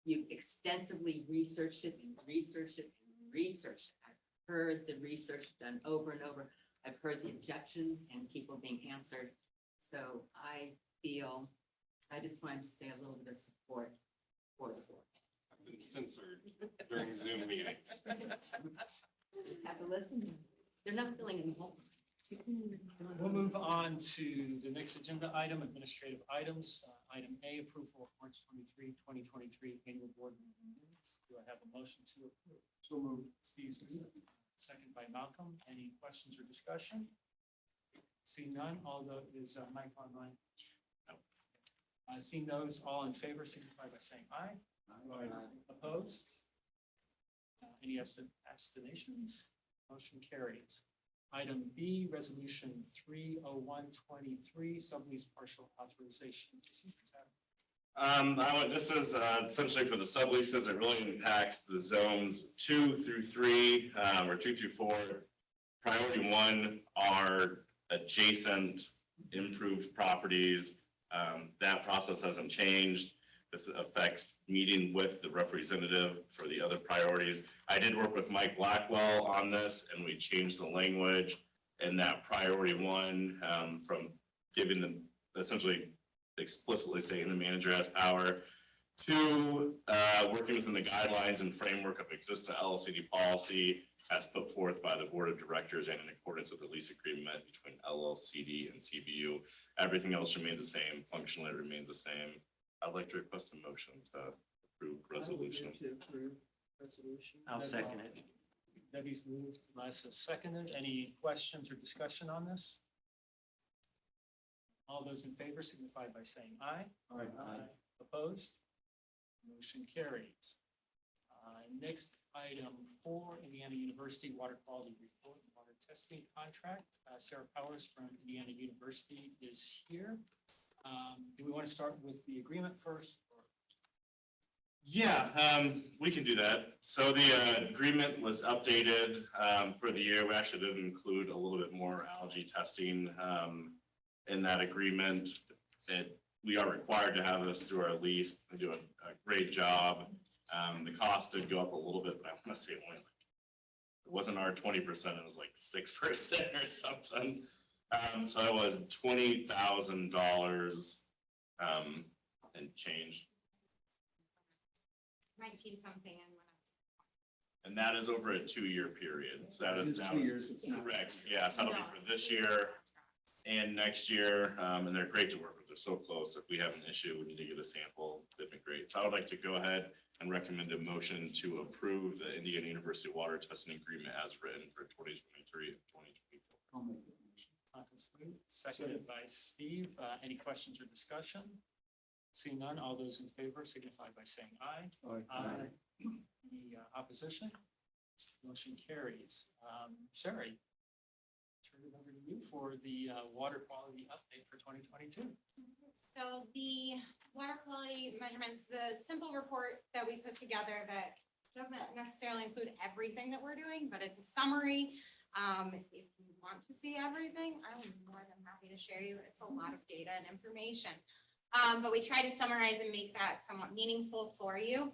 you've extensively researched it and researched it and researched it. I've heard the research done over and over. I've heard the objections and people being answered. So I just wanted to say a little bit of support for the board. I've been censored during Zoom meetings. Just have to listen. They're not filling in the hole. We'll move on to the next agenda item, administrative items. Item A, approval of March 23, 2023 annual board minutes. Do I have a motion to approve? So moved. Steve, second by Malcolm. Any questions or discussion? Seeing none, is Mike online? No. Seeing those, all in favor, signify by saying aye. Aye. Opposed? Any abstentions? Motion carries. Item B, resolution 30123, sublease partial authorization. This is essentially for the subleases. It really impacts the zones 2 through 3, or 2 through 4. Priority 1 are adjacent improved properties. That process hasn't changed. This affects meeting with the representative for the other priorities. I did work with Mike Blackwell on this, and we changed the language in that priority 1 from giving them essentially explicitly saying the manager has power to working within the guidelines and framework of existing LLCD policy as put forth by the board of directors and in accordance with the lease agreement between LLCD and CBU. Everything else remains the same. Functionally, it remains the same. I'd like to request a motion to approved resolution. To approve resolution. I'll second it. Debbie's moved, Les has seconded. Any questions or discussion on this? All those in favor signify by saying aye. Aye. Opposed? Motion carries. Next, item 4, Indiana University Water Quality Report, and Water Testing Contract. Sarah Powers from Indiana University is here. Do we want to start with the agreement first? Yeah, we can do that. So the agreement was updated for the year. We actually did include a little bit more algae testing in that agreement. We are required to have this through our lease. They do a great job. The cost did go up a little bit, but I want to say only like, it wasn't our 20%, it was like 6% or something. So it was $20,000 and change. 19 something And that is over a 2-year period. So that is. It's that 2 was years, it's not. Correct. Yeah, so that'll be for this year and next year. And they're great to work with. They're so close. If we have an issue, we need to get a sample. They've been great. So I would like to go ahead and recommend a motion to approve the Indiana University Water Testing Agreement as written for 2023 and 2024. Seconded by Steve. Any questions or discussion? Seeing none, all those in favor signify by saying aye. Aye. Any opposition? Motion carries. Sarah, turn it over to you for the water quality update for 2022. So the water quality measurements, the simple report that we put together that doesn't necessarily include everything that we're doing, but it's a summary. If you want to see everything, I'm more than happy to share you. It's a lot of data and information. But we try to summarize and make that somewhat meaningful for you.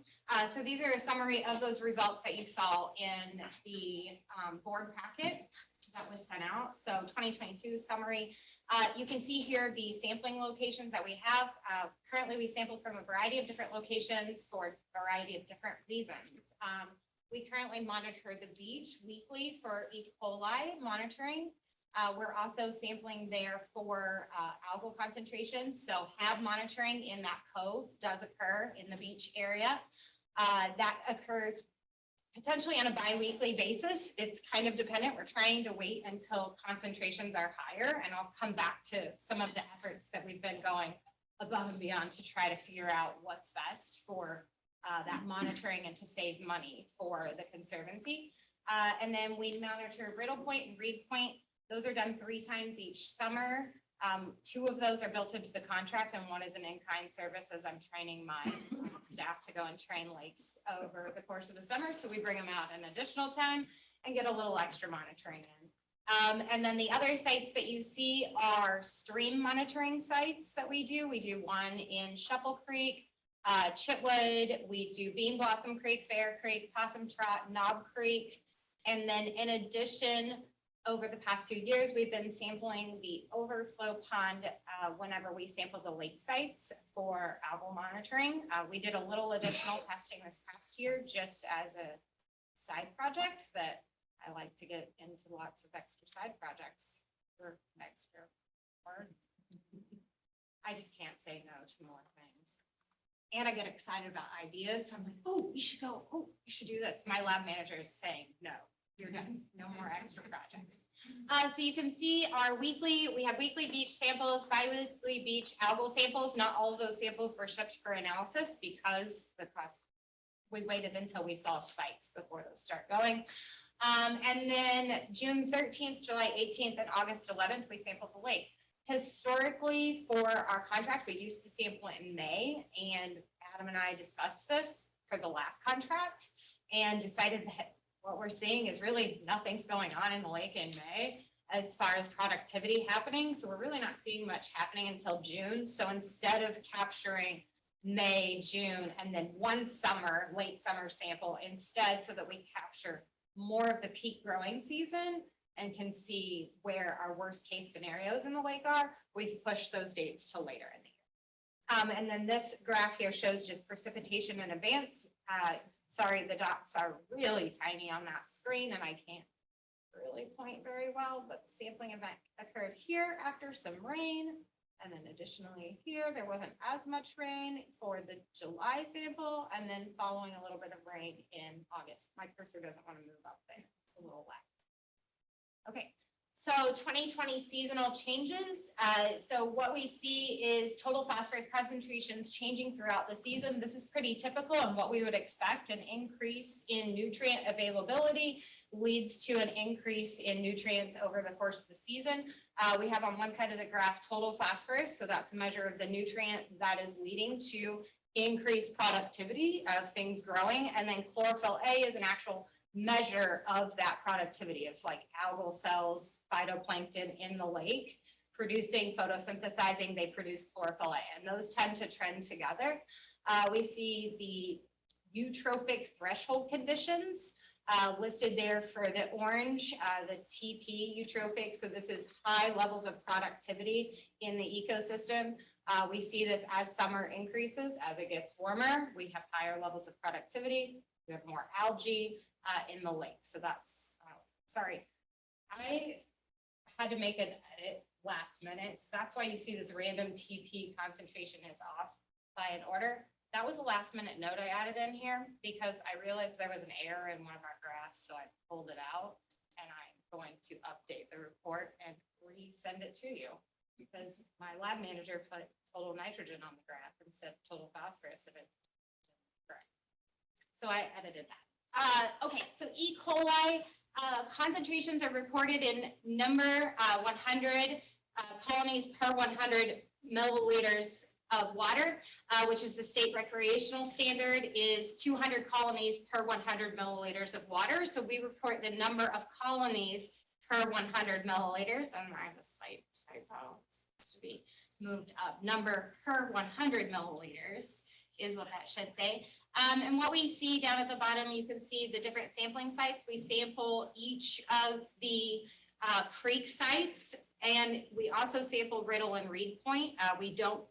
So these are a summary of those results that you saw in the board packet that was sent out. So 2022 summary. You can see here the sampling locations that we have. Currently, we sample from a variety of different locations for a variety of different reasons. We currently monitor the beach weekly for E. coli monitoring. We're also sampling there for algal concentrations. So HAB monitoring in that cove does occur in the beach area. That occurs potentially on a bi-weekly basis. It's kind of dependent. We're trying to wait until concentrations are higher, and I'll come back to some of the efforts that we've been going above and beyond to try to figure out what's best for that monitoring and to save money for the Conservancy. And then we monitor Riddle Point and Reed Point. Those are done 3 times each summer. 2 of those are built into the contract and 1 is an in-kind service as I'm training my staff to go and train lakes over the course of the summer. So we bring them out an additional time and get a little extra monitoring in. And then the other sites that you see are stream monitoring sites that we do. We do one in Shuffle Creek, Chitwood, we do Bean Blossom Creek, Bear Creek, Possum Trot, Knob Creek. And then in addition, over the past 2 years, we've been sampling the overflow pond whenever we sample the lake sites for algal monitoring. We did a little additional testing this past year just as a side project that I like to get into lots of extra side projects for extra work. I just can't say no to more things. And I get excited about ideas. So I'm like, oh, we should go. Oh, we should do this. My lab manager is saying, no, you're done. No more extra projects. So you can see we have weekly beach samples, bi-weekly beach algal samples. Not all of those samples were shipped for analysis because we waited until we saw spikes before those start going. And then June 13th, July 18th, and August 11th, we sampled the lake. Historically, for our contract, we used to sample it in May, and Adam and I discussed this for the last contract and decided that what we're seeing is really nothing's going on in the lake in May as far as productivity happening. So we're really not seeing much happening until June. So instead of capturing May, June, and then one summer, late summer sample instead, so that we capture more of the peak growing season and can see where our worst case scenarios in the lake are, we've pushed those dates to later in the year. And then this graph here shows just precipitation in advance. Sorry, the dots are really tiny on that screen and I can't really point very well, but the sampling event occurred here after some rain And then additionally here, there wasn't as much rain for the July sample, and then following a little bit of rain in August. My cursor doesn't want to move up there, it's a little wet. Okay, so 2020 seasonal changes. So what we see is total phosphorus concentrations changing throughout the season. This is pretty typical of what we would expect. An increase in nutrient availability leads to an increase in nutrients over the course of the season. We have on one side of the graph total phosphorus, so that's a measure of the nutrient that is leading to increased productivity of things growing. And then chlorophyll A is an actual measure of that productivity of like algal cells, phytoplankton in the lake producing, photosynthesizing, they produce chlorophyll A, and those tend to trend together. We see the eutrophic threshold conditions listed there for the orange, the TP eutrophic. So this is high levels of productivity in the ecosystem. We see this as summer increases, as it gets warmer, we have higher levels of productivity, we have more algae in the lake. So that's, sorry, I had to make an edit last minute. So that's why you see this random TP concentration is off by an order. That was a last minute note I added in here because I realized there was an error in one of our graphs. So I pulled it out and I'm going to update the report and resend it to you because my lab manager put total nitrogen on the graph instead of total phosphorus. And it, correct. So I edited that. Okay, so E. coli concentrations are reported in number 100 colonies per 100 milliliters of water, which is the state recreational standard is 200 colonies per 100 milliliters of water. So we report the number of colonies per 100 milliliters, and I have a slight typo, it's supposed to be moved up. Number per 100 milliliters is what that should say. And what we see down at the bottom, you can see the different sampling sites. We sample each of the creek sites, and we also sample Riddle and Reed Point. We don't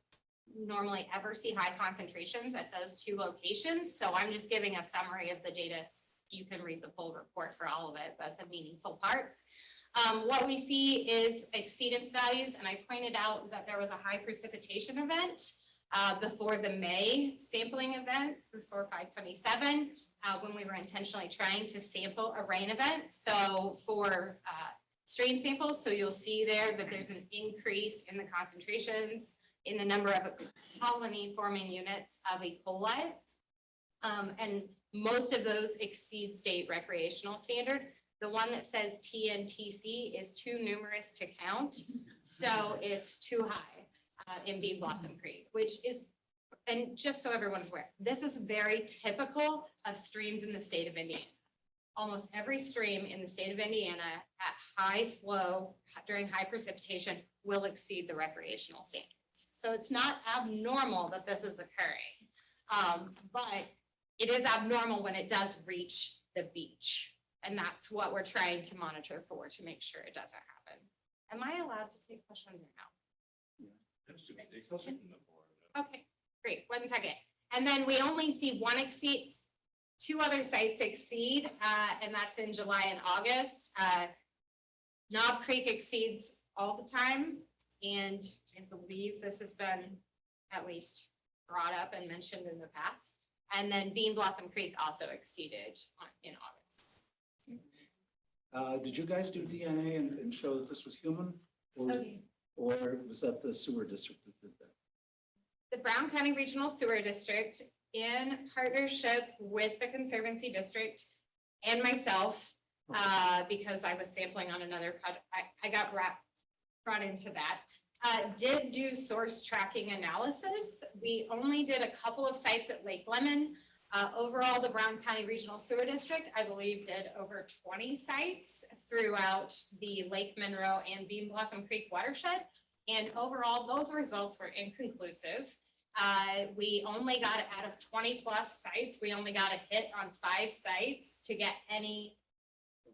normally ever see high concentrations at those two locations. So I'm just giving a summary of the data. You can read the full report for all of it, but the meaningful parts. What we see is exceedance values, and I pointed out that there was a high precipitation event before the May sampling event, before 5/27, when we were intentionally trying to sample a rain event. So for stream samples, so you'll see there that there's an increase in the concentrations in the number of colony forming units of E. coli. And most of those exceed state recreational standard. The one that says TNTC is too numerous to count, so it's too high in Bean Blossom Creek, which is, and just so everyone's aware, this is very typical of streams in the state of Indiana. Almost every stream in the state of Indiana at high flow during high precipitation will exceed the recreational standards. So it's not abnormal that this is occurring, but it is abnormal when it does reach the beach. And that's what we're trying to monitor for to make sure it doesn't happen. Am I allowed to take questions or no? Okay, great, 1 second. And then we only see one exceed, 2 other sites exceed, and that's in July and August. Knob Creek exceeds all the time. And I believe this has been at least brought up and mentioned in the past. And then Bean Blossom Creek also exceeded in August. Did you guys do DNA and show that this was human? Or was that the sewer district that did that? The Brown County Regional Sewer District, in partnership with the Conservancy District and myself, because I was sampling on another project, I got brought into that, did do source tracking analysis. We only did a couple of sites at Lake Lemon. Overall, the Brown County Regional Sewer District, I believe, did over 20 sites throughout the Lake Monroe and Bean Blossom Creek watershed. And overall, those results were inconclusive. We only got, out of 20 plus sites, we only got a hit on 5 sites to get any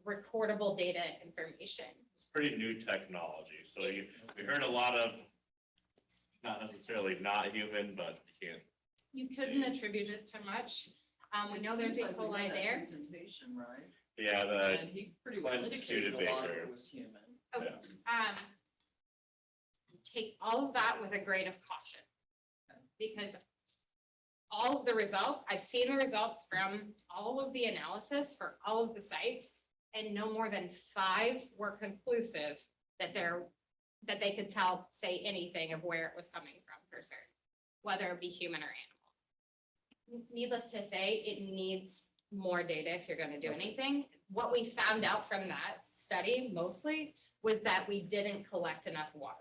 recordable data information. It's pretty new technology, so we heard a lot of, not necessarily not human, but can't. You couldn't attribute it to much. We know there's E. coli there. Presentation, right? Yeah, And he pretty Clint well indicated a lot of Studebaker. it was human. Okay. take all of that with a grain of caution. Because all of the results, I've seen the results from all of the analysis for all of the sites, and no more than 5 were conclusive that they could say anything of where it was coming from for certain, whether it be human or animal. Needless to say, it needs more data if you're gonna do anything. What we found out from that study mostly was that we didn't collect enough water.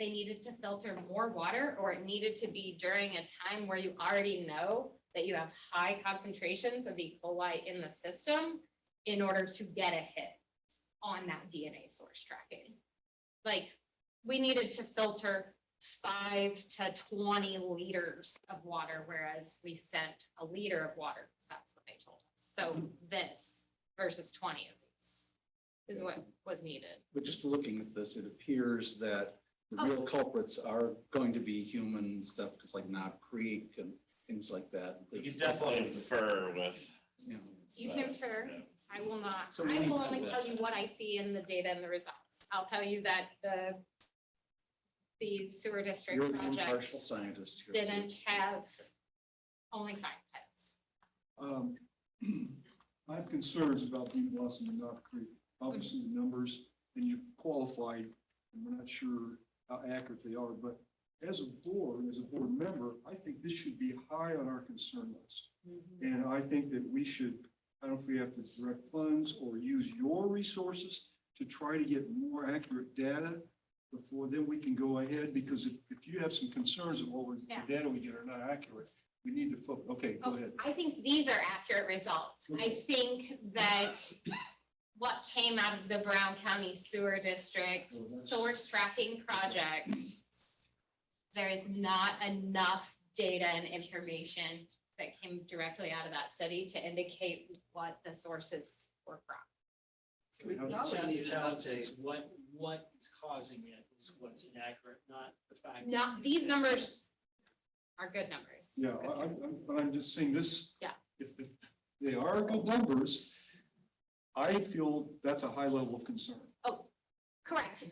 They needed to filter more water, or it needed to be during a time where you already know that you have high concentrations of E. coli in the system in order to get a hit on that DNA source tracking. Like, we needed to filter 5 to 20 liters of water, whereas we sent a liter of water, because that's what they told us. So this versus 20 of these is what was needed. But just looking at this, it appears that the real culprits are going to be human stuff, because like Knob Creek and things like that. You can definitely infer with. You know, You can infer, I will not, So we I need will some only of tell this. you what I see in the data and the results. I'll tell you that the sewer district You're the project impartial scientist here. so- didn't have only 5 pets. I have concerns about being lost in Knob Creek. Obviously, the numbers, and you've qualified, and we're not sure how accurate they are, but as a board member, I think this should be high on our concern list. And I think that we should, I don't know if we have to direct funds or use your resources to try to get more accurate data before then we can go ahead, because if you have some concerns of what Yeah. the data we get are not accurate, we need to focus. Okay, go ahead. I think these are accurate results. I think that what came out of the Brown County Sewer District source tracking project, there is not enough data and information that came directly out of that study to indicate what the sources were from. So we Probably challenge need an challenge is update. what is causing it is what's inaccurate, not the fact. Not, these numbers are good numbers. Yeah, but I'm just saying this. Yeah. If they are good numbers, I feel that's a high level of concern. Correct.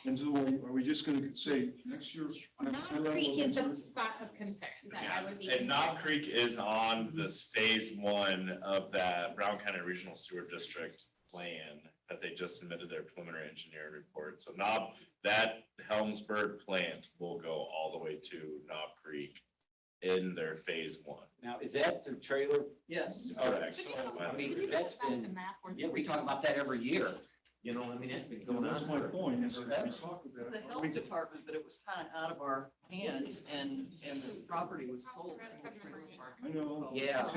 And so are we just gonna say next year? I have a high Knob level Creek of is the concern? spot of concern that I would be. And Knob concerned. Creek is on this phase 1 of that Brown County Regional Sewer District plan that they just submitted their preliminary engineering report. So that Helmsburg plant will go all the way to Knob Creek in their phase 1. Now, is that the trailer? Yes. Correct. I mean, Could you that's go back the been, map where- yeah, we talk about that every year, you know, I mean, that's been going on. That's my for- point, is that we talk about. The health department, but it was kind of out of our hands and the property was sold. I know. Yeah.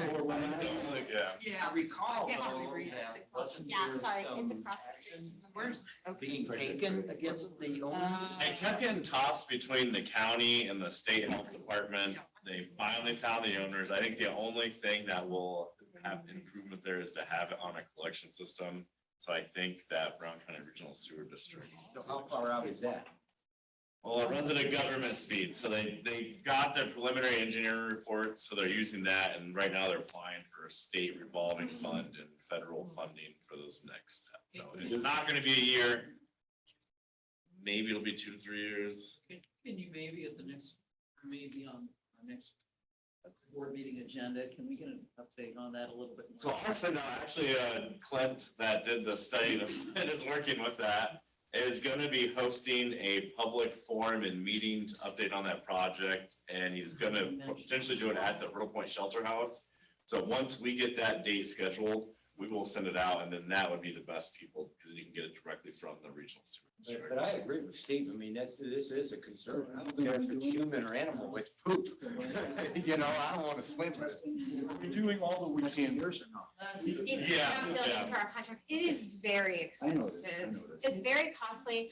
Yeah. I recall Yeah. though, that wasn't Yeah, there sorry, it's some across the street. action Where's? being taken against the owners? It kept getting tossed between the county and the state health department. They finally found the owners. I think the only thing that will have improvement there is to have it on a collection system. So I think that Brown County Regional Sewer District. So how far out is that? Well, it runs at a government speed, so they got their preliminary engineering report, so they're using that, and right now they're applying for a state revolving fund and federal funding for this next step. So it's not gonna be a year. Maybe it'll be 2 to 3 years. Can you maybe at the next, maybe on our next board meeting agenda, can we get an update on that a little bit? So also now, actually, Clint that did the study that is working with that is gonna be hosting a public forum and meeting to update on that project. And he's gonna potentially do it at the Riddle Point Shelter House. So once we get that date scheduled, we will send it out, and then that would be the best people, because you can get it directly from the regional sewer district. But I agree with Steve, I mean, this is a concern, I don't care if it's human or animal, it's poop. You know, I don't wanna swim in it. We're doing all that we can. Years or not? It's Yeah, not built yeah. into our contract. It is very I know this, I expensive. know this. It's very costly.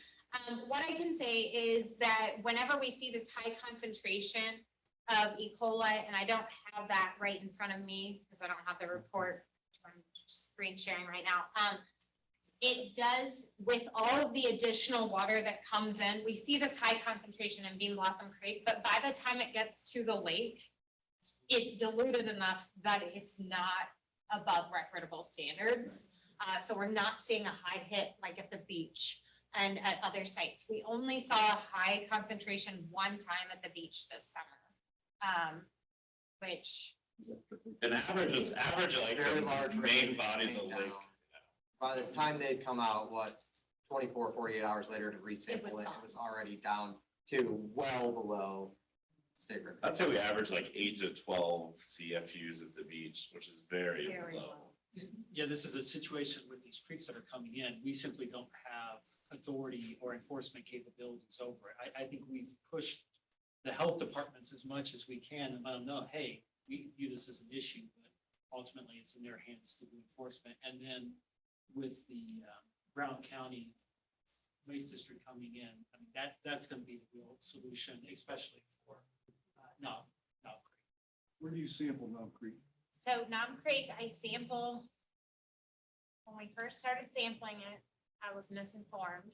What I can say is that whenever we see this high concentration of E. coli, and I don't have that right in front of me because I don't have the report, 'cause I'm just screen sharing right now. It does, with all of the additional water that comes in, we see this high concentration in Bean Blossom Creek, but by the time it gets to the lake, it's diluted enough that it's not above recordable standards. So we're not seeing a high hit like at the beach. and at other sites. We only saw a high concentration one time at the beach this summer. Which, An average like Very the large main rain body of the came lake. down. By the time they'd come out, 24, 48 hours later to resample it, gone. it was already down to well below state record. I'd say we average like 8 to 12 CFUs at the beach, which is very very low. low. Yeah, this is a situation with these creeks that are coming in. We simply don't have authority or enforcement capabilities over it. I think we've pushed the health departments as much as we can and let them know, hey, we view this as an issue, but ultimately it's in their hands to do enforcement. And then with the Brown County Waste District coming in, I mean, that's gonna be the real solution, especially for Knob Creek. Where do you sample Knob Creek? So Knob Creek, I sample, when we first started sampling it, I was misinformed.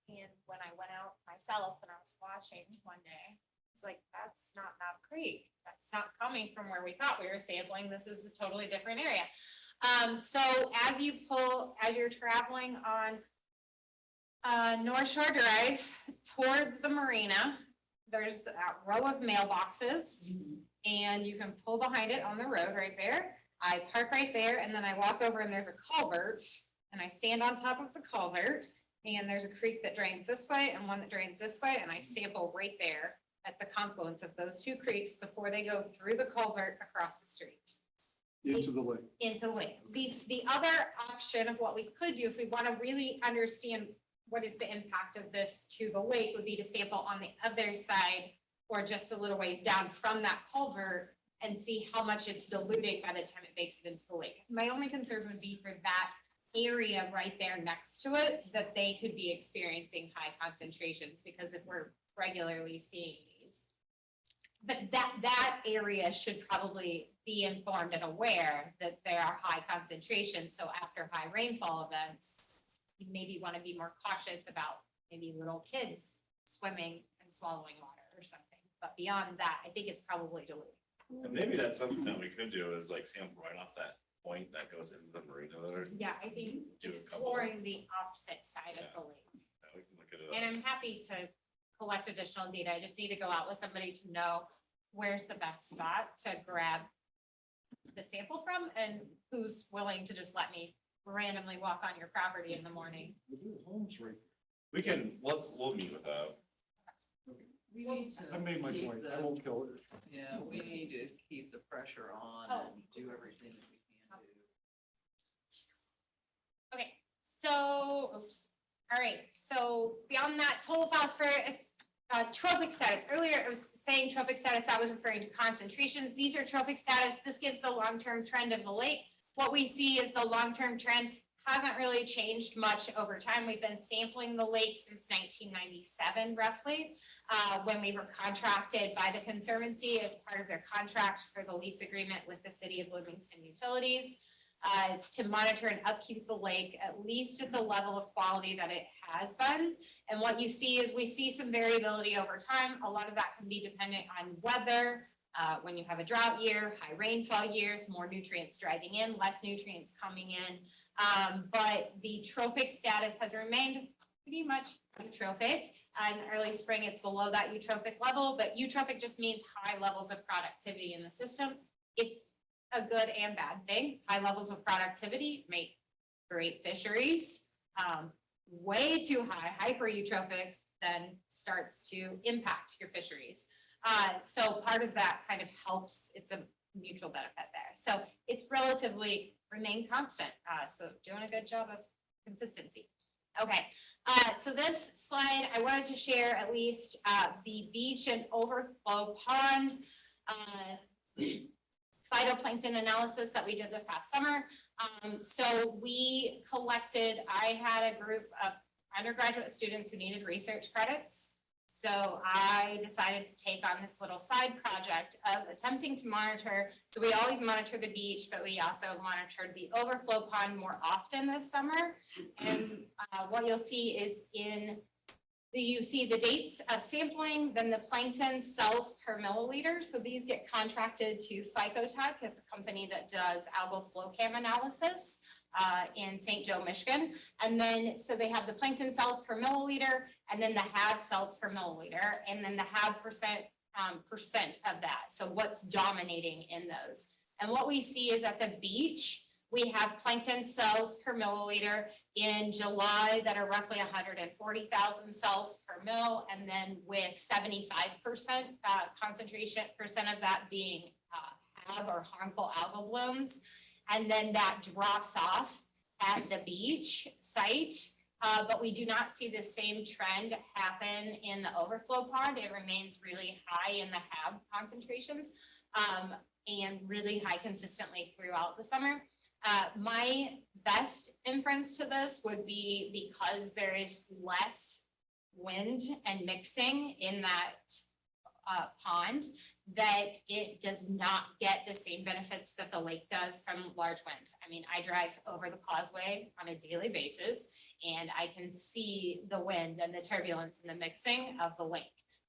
And when I went out myself and I was watching one day, it's like, that's not Knob Creek. That's not coming from where we thought we were sampling. This is a totally different area. So as you're traveling on North Shore Drive towards the marina, there's that row of mailboxes and you can pull behind it on the road right there. I park right there and then I walk over and there's a culvert and I stand on top of the culvert and there's a creek that drains this way and one that drains this way and I sample right there at the confluence of those two creeks before they go through the culvert across the street Into the lake? into the lake. The other option of what we could do if we want to really understand what is the impact of this to the lake would be to sample on the other side or just a little ways down from that culvert and see how much it's diluting by the time it makes it into the lake. My only concern would be for that area right there next to it, that they could be experiencing high concentrations, because if we're regularly seeing these. But that area should probably be informed and aware that there are high concentrations, so after high rainfall events, you maybe want to be more cautious about maybe little kids swimming and swallowing water or something. But beyond that, I think it's probably diluted. And maybe that's something that we could do is like sample right off that point that goes into the marina there. Yeah, I think Do a couple. exploring the opposite side of the lake. Yeah, we can look at And it up. I'm happy to collect additional data. I just need to go out with somebody to know where's the best spot to grab the sample from and who's willing to just let me randomly walk on your property in the morning. But there are homes right We can, we'll meet with that. We need to there. I made my keep point. I the- won't kill it. Yeah, we need to keep the pressure on Oh. and do everything that we can do. Okay, so, oops, all right, so beyond that, total phosphorus, trophic status. Earlier it was saying trophic status, I was referring to concentrations. These are trophic status. This gives the long-term trend of the lake. What we see is the long-term trend hasn't really changed much over time. We've been sampling the lake since 1997 roughly, when we were contracted by the Conservancy as part of their contract for the lease agreement with the City of Bloomington Utilities. It's to monitor and upkeep the lake at least at the level of quality that it has been. And what you see is we see some variability over time. A lot of that can be dependent on weather. When you have a drought year, high rainfall years, more nutrients driving in, less nutrients coming in. But the trophic status has remained pretty much eutrophic. In early spring, it's below that eutrophic level, but eutrophic just means high levels of productivity in the system. It's a good and bad thing. High levels of productivity make great fisheries. Way too high, hyper eutrophic, then starts to impact your fisheries. So part of that kind of helps, it's a mutual benefit there. So it's relatively remained constant. So doing a good job of consistency. Okay, so this slide, I wanted to share at least the beach and overflow pond phytoplankton analysis that we did this past summer. So we collected, I had a group of undergraduate students who needed research credits. So I decided to take on this little side project of attempting to monitor. So we always monitor the beach, but we also monitored the overflow pond more often this summer. And what you'll see is you see the dates of sampling, then the plankton cells per milliliter. So these get contracted to Phycotech. It's a company that does algal flow cam analysis. in St. Joe, Michigan. And then, so they have the plankton cells per milliliter, and then the HAB cells per milliliter, and then the HAB percent of that. So what's dominating in those? And what we see is at the beach, we have plankton cells per milliliter in July that are roughly 140,000 cells per mil, and then with 75% concentration of that being HAB or harmful algal blooms. And then that drops off at the beach site. But we do not see the same trend happen in the overflow pond. It remains really high in the HAB concentrations and really high consistently throughout the summer. My best inference to this would be because there is less wind and mixing in that pond, that it does not get the same benefits that the lake does from large winds. I mean, I drive over the causeway on a daily basis, and I can see the wind and the turbulence and the mixing of the lake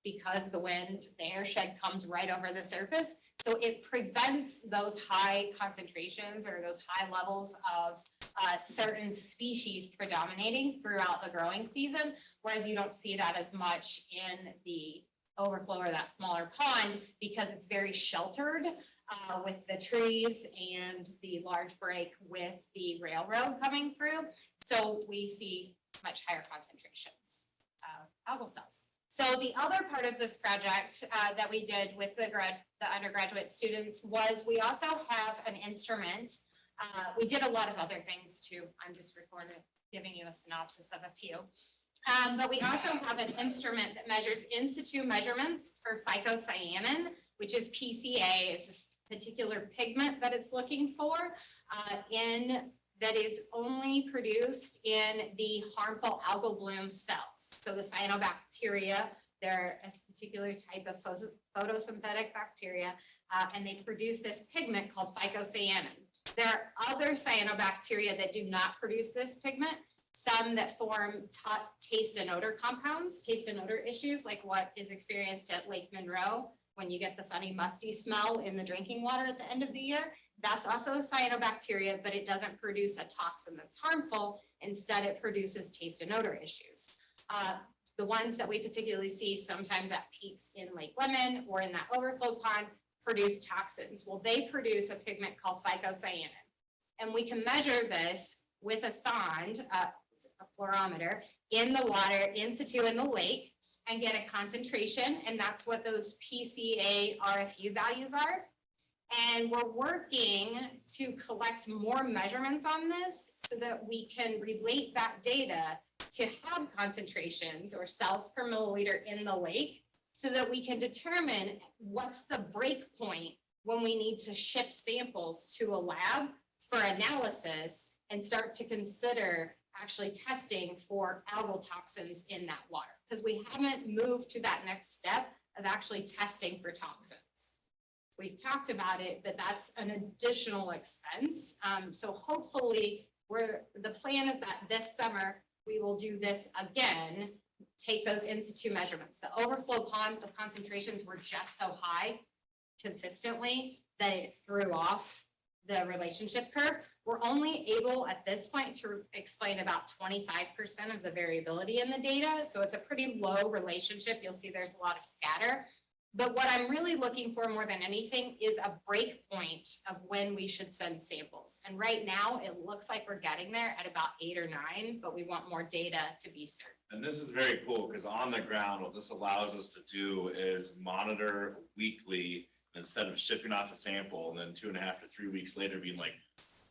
because the wind, the airshed comes right over the surface. So it prevents those high concentrations or those high levels of certain species predominating throughout the growing season, whereas you don't see that as much in the overflow or that smaller pond because it's very sheltered with the trees and the large break with the railroad coming through. So we see much higher concentrations of algal cells. So the other part of this project that we did with the undergraduate students was we also have an instrument. We did a lot of other things too. I'm just giving you a synopsis of a few. But we also have an instrument that measures in situ measurements for phycocyanin, which is PCA. It's a particular pigment that it's looking for that is only produced in the harmful algal bloom cells. So the cyanobacteria, they're a particular type of photosynthetic bacteria, and they produce this pigment called phycocyanin. There are other cyanobacteria that do not produce this pigment, some that form taste and odor compounds, taste and odor issues, like what is experienced at Lake Monroe when you get the funny musty smell in the drinking water at the end of the year. That's also a cyanobacteria, but it doesn't produce a toxin that's harmful. Instead, it produces taste and odor issues. The ones that we particularly see sometimes at peaks in Lake Lemon or in that overflow pond produce toxins. Well, they produce a pigment called phycocyanin. And we can measure this with a sonde, a fluorometer, in the water, in situ in the lake, and get a concentration. And that's what those PCA RFU values are. And we're working to collect more measurements on this so that we can relate that data to HAB concentrations or cells per milliliter in the lake so that we can determine what's the break point when we need to ship samples to a lab for analysis and start to consider actually testing for algal toxins in that water. Because we haven't moved to that next step of actually testing for toxins. We've talked about it, but that's an additional expense. So hopefully the plan is that this summer we will do this again, take those in situ measurements. The overflow pond, the concentrations were just so high consistently that it threw off the relationship curve. We're only able at this point to explain about 25% of the variability in the data. So it's a pretty low relationship. You'll see there's a lot of scatter. But what I'm really looking for more than anything is a break point of when we should send samples. And right now it looks like we're getting there at about 8 or 9, but we want more data to be certain. And this is very cool because on the ground, what this allows us to do is monitor weekly instead of shipping off a sample and then 2.5 to 3 weeks later being like,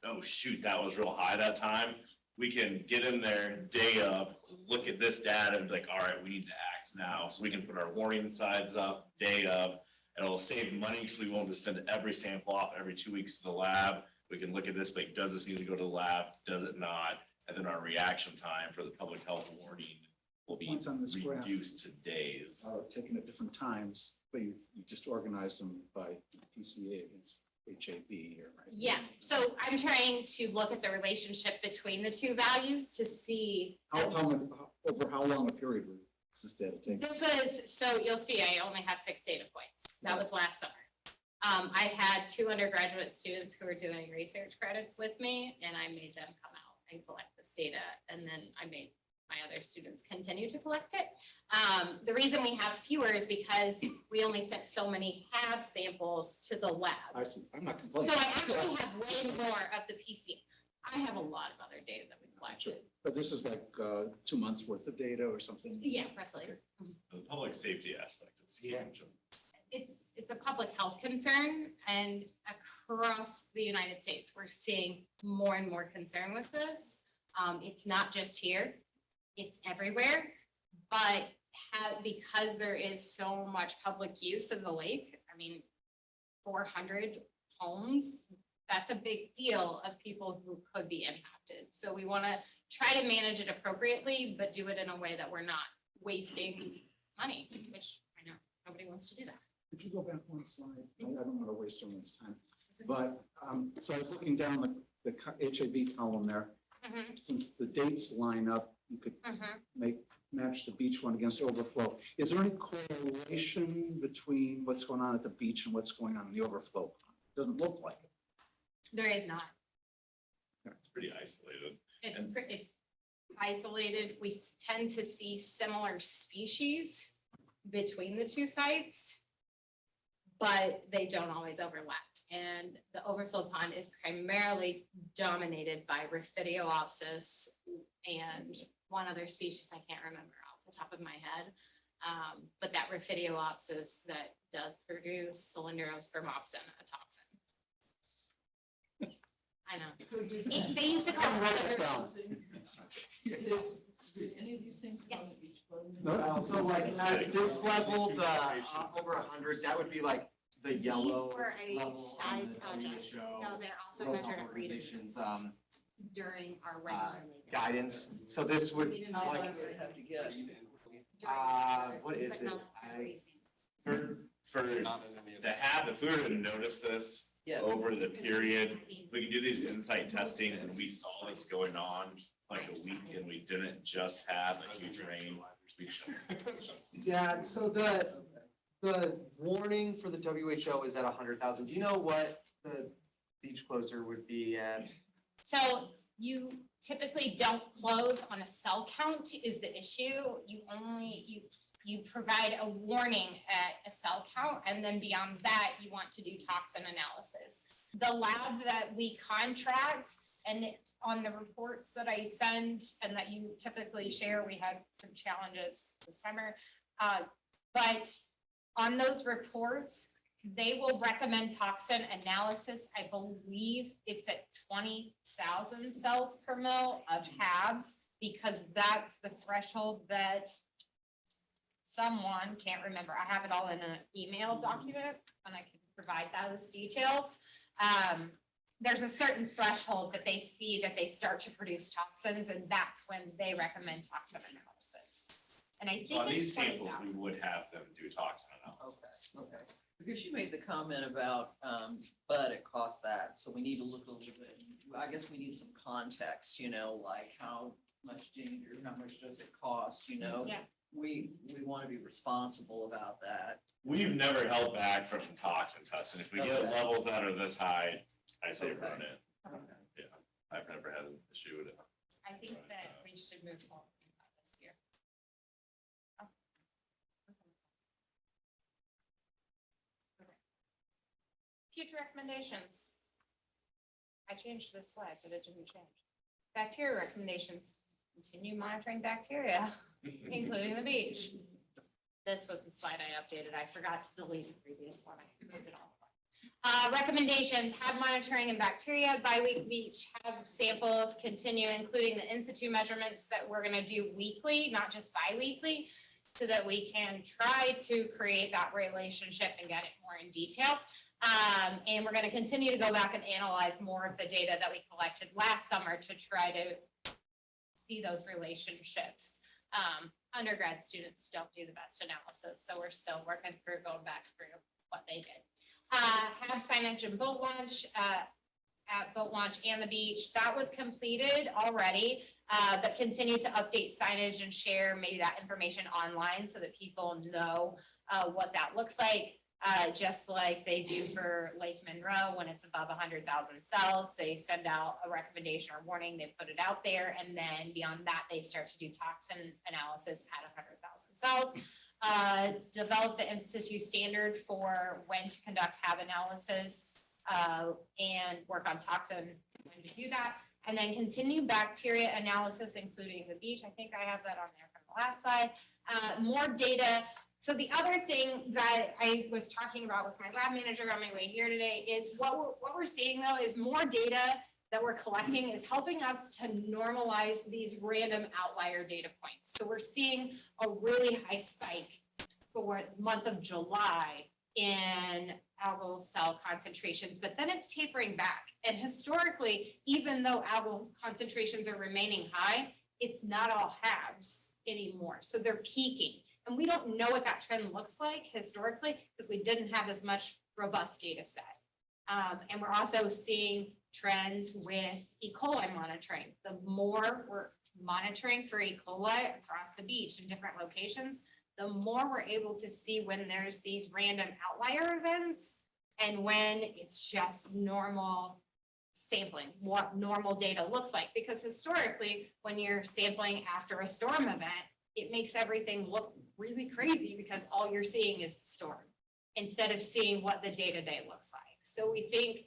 oh shoot, that was real high that time. We can get in there day of, look at this data and be like, all right, we need to act now. So we can put our warning signs up day of, and it'll save money because we won't just send every sample off every 2 weeks to the lab. We can look at this, like, does this need to go to the lab? Does it not? And then our reaction time for the public health warning will be Points on this graph reduced to days. are taken at different times, but you just organize them by PCA against HAB here, right? Yeah, so I'm trying to look at the relationship between the two values to see. Over how long a period was this data taken? This was, so you'll see I only have 6 data points. That was last summer. I had 2 undergraduate students who were doing research credits with me, and I made them come out and collect this data, and then I made my other students continue to collect it. The reason we have fewer is because we only sent so many HAB samples to the lab. I'm not So complaining. I actually have way more of the PC. I have a lot of other data that we collected. But this is like 2 months worth of data or something? Yeah, roughly. The public safety aspect is huge. It's a public health concern, and across the United States, we're seeing more and more concern with this. It's not just here, it's everywhere, but because there is so much public use of the lake, I mean, 400 homes, that's a big deal of people who could be impacted. So we want to try to manage it appropriately, but do it in a way that we're not wasting money, which I know nobody wants to do that. Could you go back one slide? I don't want to waste everyone's time. But, so I was looking down the HAB column there. Mhm, Since the dates line up, you could mhm. match the beach one against overflow. Is there any correlation between what's going on at the beach and what's going on in the overflow? Doesn't look like it. There is not. It's pretty isolated. It's isolated. We tend to see similar species between the 2 sites, but they don't always overlap. And the overflow pond is primarily dominated by Raphidiopsis and one other species I can't remember off the top of my head. But that Raphidiopsis that does produce Cylindrospermopsin, a toxin. I know. They used to call it. Did any of these things cause a beach closure? No. So like at this level, the over 100, that would be like the yellow These were a level side on the project. WHO No, they're also World measured Health at reading Organization's during our regular meetings. guidance. So this would We didn't How measure long like, do they have to get? during what is but it? not I- every season. For the HAB, if we were to notice this Yeah. over the period, we can do these insight testing and we saw this going on like a week and we didn't just have a huge rain. We should. Yeah, so the warning for the WHO is at 100,000. Do you know what the beach closure would be at? So you typically don't close on a cell count is the issue. You provide a warning at a cell count, and then beyond that, you want to do toxin analysis. The lab that we contract, and on the reports that I send and that you typically share, we had some challenges this summer. But on those reports, they will recommend toxin analysis. I believe it's at 20,000 cells per mil of HABs, because that's the threshold that someone, can't remember, I have it all in an email document and I can provide those details. There's a certain threshold that they see that they start to produce toxins, and that's when they recommend toxin analysis. And I So on think these it's samples, 20,000. we would have them do toxin analysis. Okay. Because you made the comment about, but it costs that, so we need to look a little bit, I guess we need some context, like how much danger, how much does it cost, Yeah. We want to be responsible about that. We've never held back from toxin testing. If we get Okay. levels that are this high, I say Okay. run it. Yeah, I've never had an issue with it. I think that we should move forward with that this year. Oh. Okay. Future recommendations. I changed this slide, but it didn't change. Bacteria recommendations, continue monitoring bacteria, including the beach. This was the slide I updated. I forgot to delete the previous one. I moved it all. Recommendations, have monitoring and bacteria, bi-week beach, have samples, continue including the in situ measurements that we're gonna do weekly, not just bi-weekly, so that we can try to create that relationship and get it more in detail. And we're gonna continue to go back and analyze more of the data that we collected last summer to try to see those relationships. Undergrad students don't do the best analysis, so we're still working through, going back through what they did. Have signage and boat launch, at boat launch and the beach, that was completed already. But continue to update signage and share maybe that information online so that people know what that looks like. just like they do for Lake Monroe, when it's above 100,000 cells, they send out a recommendation or warning, they put it out there, and then beyond that, they start to do toxin analysis at 100,000 cells. Develop the in-situ standard for when to conduct HAB analysis, and work on toxin when to do that. And then continue bacteria analysis, including the beach. I think I have that on there from the last slide. More data. So the other thing that I was talking about with my lab manager on my way here today is what we're seeing though is more data that we're collecting is helping us to normalize these random outlier data points. So we're seeing a really high spike for the month of July in algal cell concentrations, but then it's tapering back. And historically, even though algal concentrations are remaining high, it's not all HABs anymore. So they're peaking. And we don't know what that trend looks like historically because we didn't have as much robust data set. And we're also seeing trends with E. coli monitoring. The more we're monitoring for E. coli across the beach in different locations, the more we're able to see when there's these random outlier events and when it's just normal sampling, what normal data looks like. Because historically, when you're sampling after a storm event, it makes everything look really crazy because all you're seeing is the storm instead of seeing what the day-to-day looks like. So we think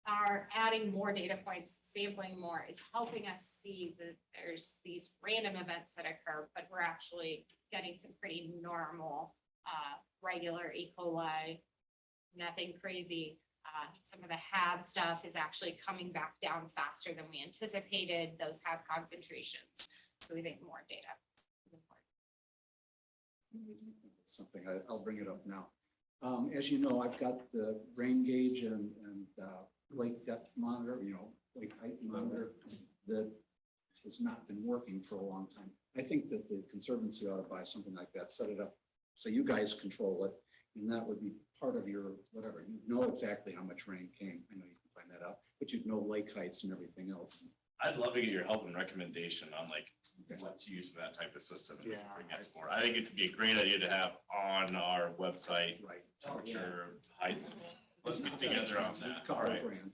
our adding more data points, sampling more is helping us see that there's these random events that occur, but we're actually getting some pretty normal, regular E. coli, nothing crazy. Some of the HAB stuff is actually coming back down faster than we anticipated, those HAB concentrations. So we think more data is important. Something, I'll bring it up now. As you know, I've got the rain gauge and lake depth monitor, lake height monitor that has not been working for a long time. I think that the Conservancy ought to buy something like that, set it up so you guys control it, and that would be part of your whatever. You know exactly how much rain came. I know you can find that out, but you'd know lake heights and everything else. I'd love to get your help and recommendation on like what to use for that type of system. And bring that more. I think it'd be a great idea to have on our website, Right. temperature, height. Let's get together on that. Couple All right. grand.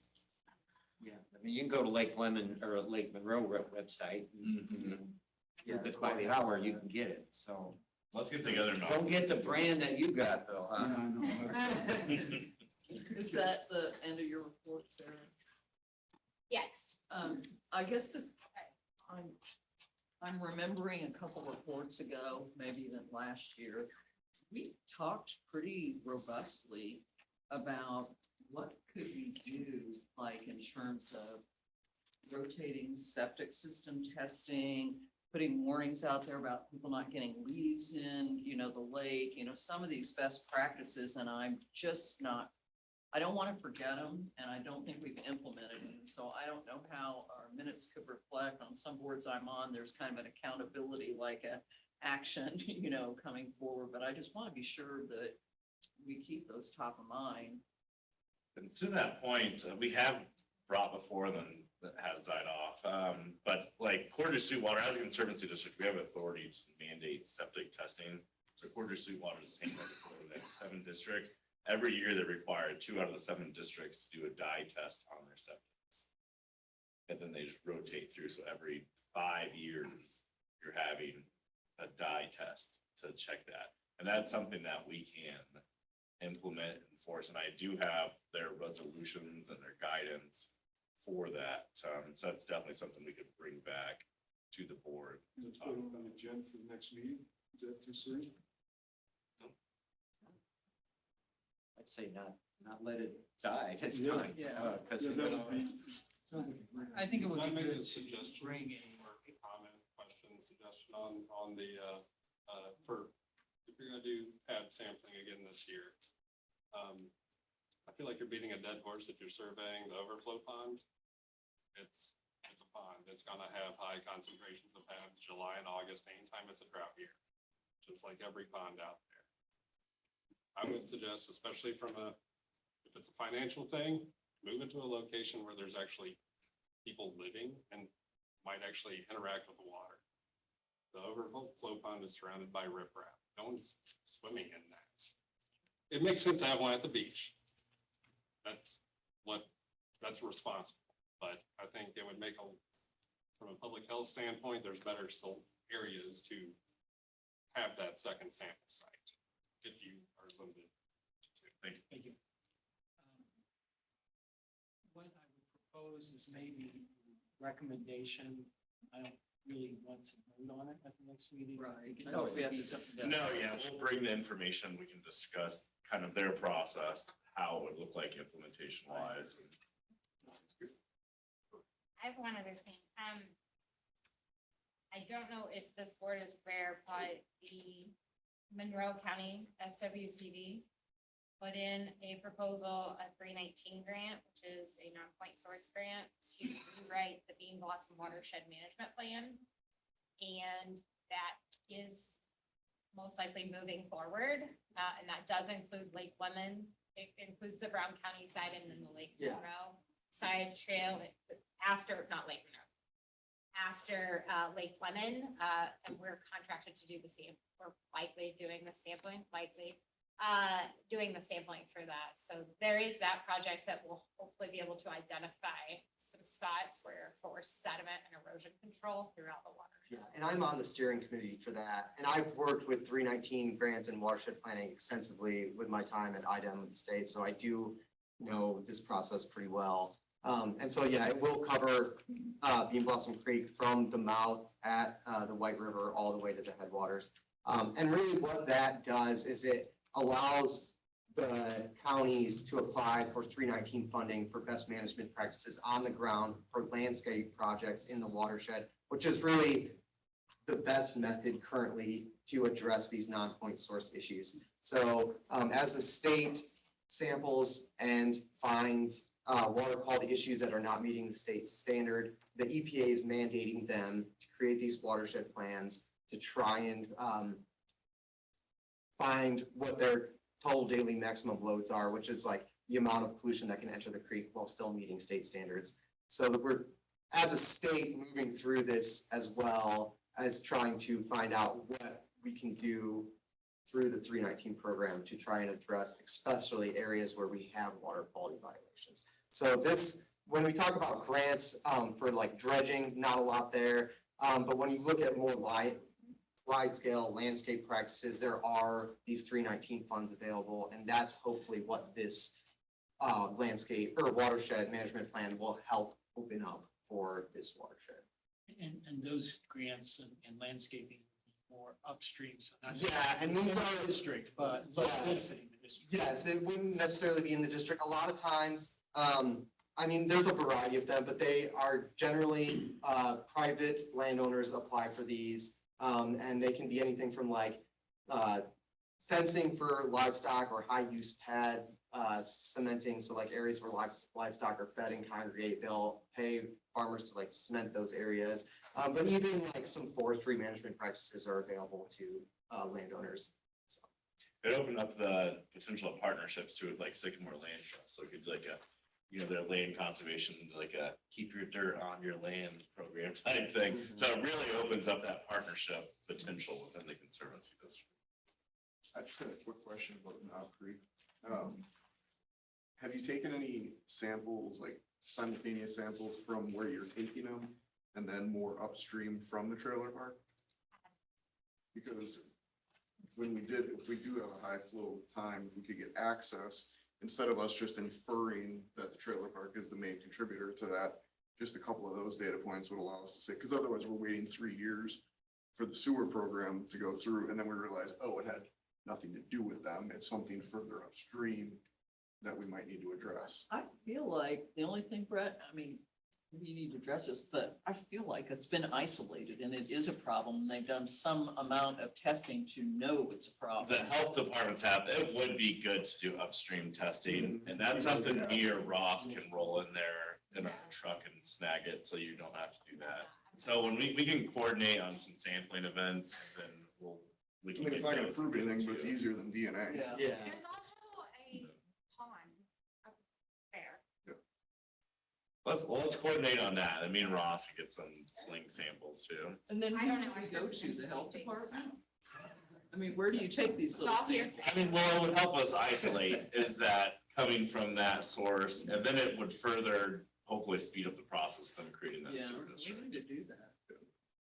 Yeah, I mean, you can go to Lake Lemon or Lake Monroe website. Yeah, by the hour you can get it, so. Let's get together now. Don't get the brand that you got though, Yeah, huh? I know. Is that the end of your report, Sarah? Yes. I guess that I'm remembering a couple reports ago, maybe even last year, we talked pretty robustly about what could we do, like in terms of rotating septic system testing, putting warnings out there about people not getting leaves in, the lake, some of these best practices, and I'm just not, I don't want to forget them, and I don't think we've implemented them. So I don't know how our minutes could reflect. On some boards I'm on, there's kind of an accountability, like a action, coming forward, but I just want to be sure that we keep those top of mind. And to that point, we have brought before them that has died off. But like Cordier Sweetwater, as a conservancy district, we have authority to mandate septic testing. So Cordier Sweetwater is the same way they have 7 districts. Every year they're required 2 out of the 7 districts to do a dye test on their septics. And then they just rotate through. So every 5 years, you're having a dye test to check that. And that's something that we can implement and enforce. And I do have their resolutions and their guidance for that. So that's definitely something we could bring back to the board to Let's talk put it about. on the agenda for the next meeting. Is that too soon? I'd say not let it die, that's Yeah. fine. Yeah. Cause Yeah, it that was- would be, sounds like a great I think it would Can I be make good a to suggestion? bring in Or comment, question, suggestion on the, for, if you're gonna do pad sampling again this year. I feel like you're beating a dead horse if you're surveying the overflow pond. It's a pond, it's gonna have high concentrations of pads, July and August, anytime it's a drought year, just like every pond out there. I would suggest, especially if it's a financial thing, move it to a location where there's actually people living and might actually interact with the water. The overflow pond is surrounded by riprap. No one's swimming in that. it makes sense to have one at the beach. That's responsible, but I think it would make from a public health standpoint, there's better areas to have that second sample site if you are limited to. Thank you. Thank you. What I would propose is maybe recommendation. I don't really want to vote on it at the next meeting. Right. It I can know also we have be to something discuss. No, yeah, we'll bring the information. We can discuss kind of their process, how it would look like implementation wise. I have one other thing. I don't know if this board is aware, but the Monroe County SWCD put in a proposal, a 319 grant, which is a non-point source grant to rewrite the Bean Blossom Watershed Management Plan. And that is most likely moving forward. And that does include Lake Lemon. It includes the Brown County side and then the Lake Yeah. Monroe side trail after, not Lake Monroe. After Lake Lemon, and we're contracted to do the same, we're likely doing the sampling, doing the sampling for that. So there is that project that will hopefully be able to identify some spots where for sediment and erosion control throughout the water. Yeah, and I'm on the steering committee for that, and I've worked with 319 grants and watershed planning extensively with my time at IDEM with the state, so I do know this process pretty well. And so, yeah, it will cover Bean Blossom Creek from the mouth at the White River all the way to the headwaters. And really what that does is it allows the counties to apply for 319 funding for best management practices on the ground for landscape projects in the watershed, which is really the best method currently to address these non-point source issues. So as the state samples and finds water quality issues that are not meeting the state's standard, the EPA is mandating them to create these watershed plans to try and find what their total daily maximum loads are, which is like the amount of pollution that can enter the creek while still meeting state standards. So that we're, as a state, moving through this as well as trying to find out what we can do through the 319 program to try and address especially areas where we have water quality violations. So this, when we talk about grants for like dredging, not a lot there. But when you look at more wide scale landscape practices, there are these 319 funds available, and that's hopefully what this landscape or watershed management plan will help open up for this watershed. And those grants and landscaping more upstream, so not. Yeah, and these are district, but Yes. this in the district. Yes, it wouldn't necessarily be in the district. A lot of times, I mean, there's a variety of them, but they are generally private landowners apply for these. And they can be anything from like fencing for livestock or high use pads, cementing, so like areas where livestock are fed and congregate, they'll pay farmers to like cement those areas. But even like some forestry management practices are available to landowners. So. It opened up the potential of partnerships too with like Sycamore Land Trust, so it could be like their land conservation, like a keep your dirt on your land program type thing. So it really opens up that partnership potential within the conservancy district. I just had a quick question about Knob Creek. Have you taken any samples, like simultaneous samples from where you're taking them and then more upstream from the trailer park? Because when if we do have a high flow time, if we could get access, instead of us just inferring that the trailer park is the main contributor to that, just a couple of those data points would allow us to say, because otherwise we're waiting 3 years for the sewer program to go through, and then we realize, oh, it had nothing to do with them. It's something further upstream that we might need to address. I feel like the only thing, Brett, I mean, we need to address this, but I feel like it's been isolated and it is a problem. They've done some amount of testing to know it's a problem. The health departments it would be good to do upstream testing, and that's something me or Ross can roll in there in a truck and snag it, so you don't have to do that. So when we can coordinate on some sampling events, then we I can. mean, it's not gonna those prove anything, but it's too. easier than DNA. Yeah. Yeah. There's also a pond up there. Let's coordinate on that. And me and Ross can get some sling samples too. And then I don't know, who I do we go heard some to, the health interesting things department? I mean, where do you take these little All samples? hearsay. I mean, well, it would help us isolate is that coming from that source, and then it would further hopefully speed up the process of them creating that Yeah, sewer we need district. to do that.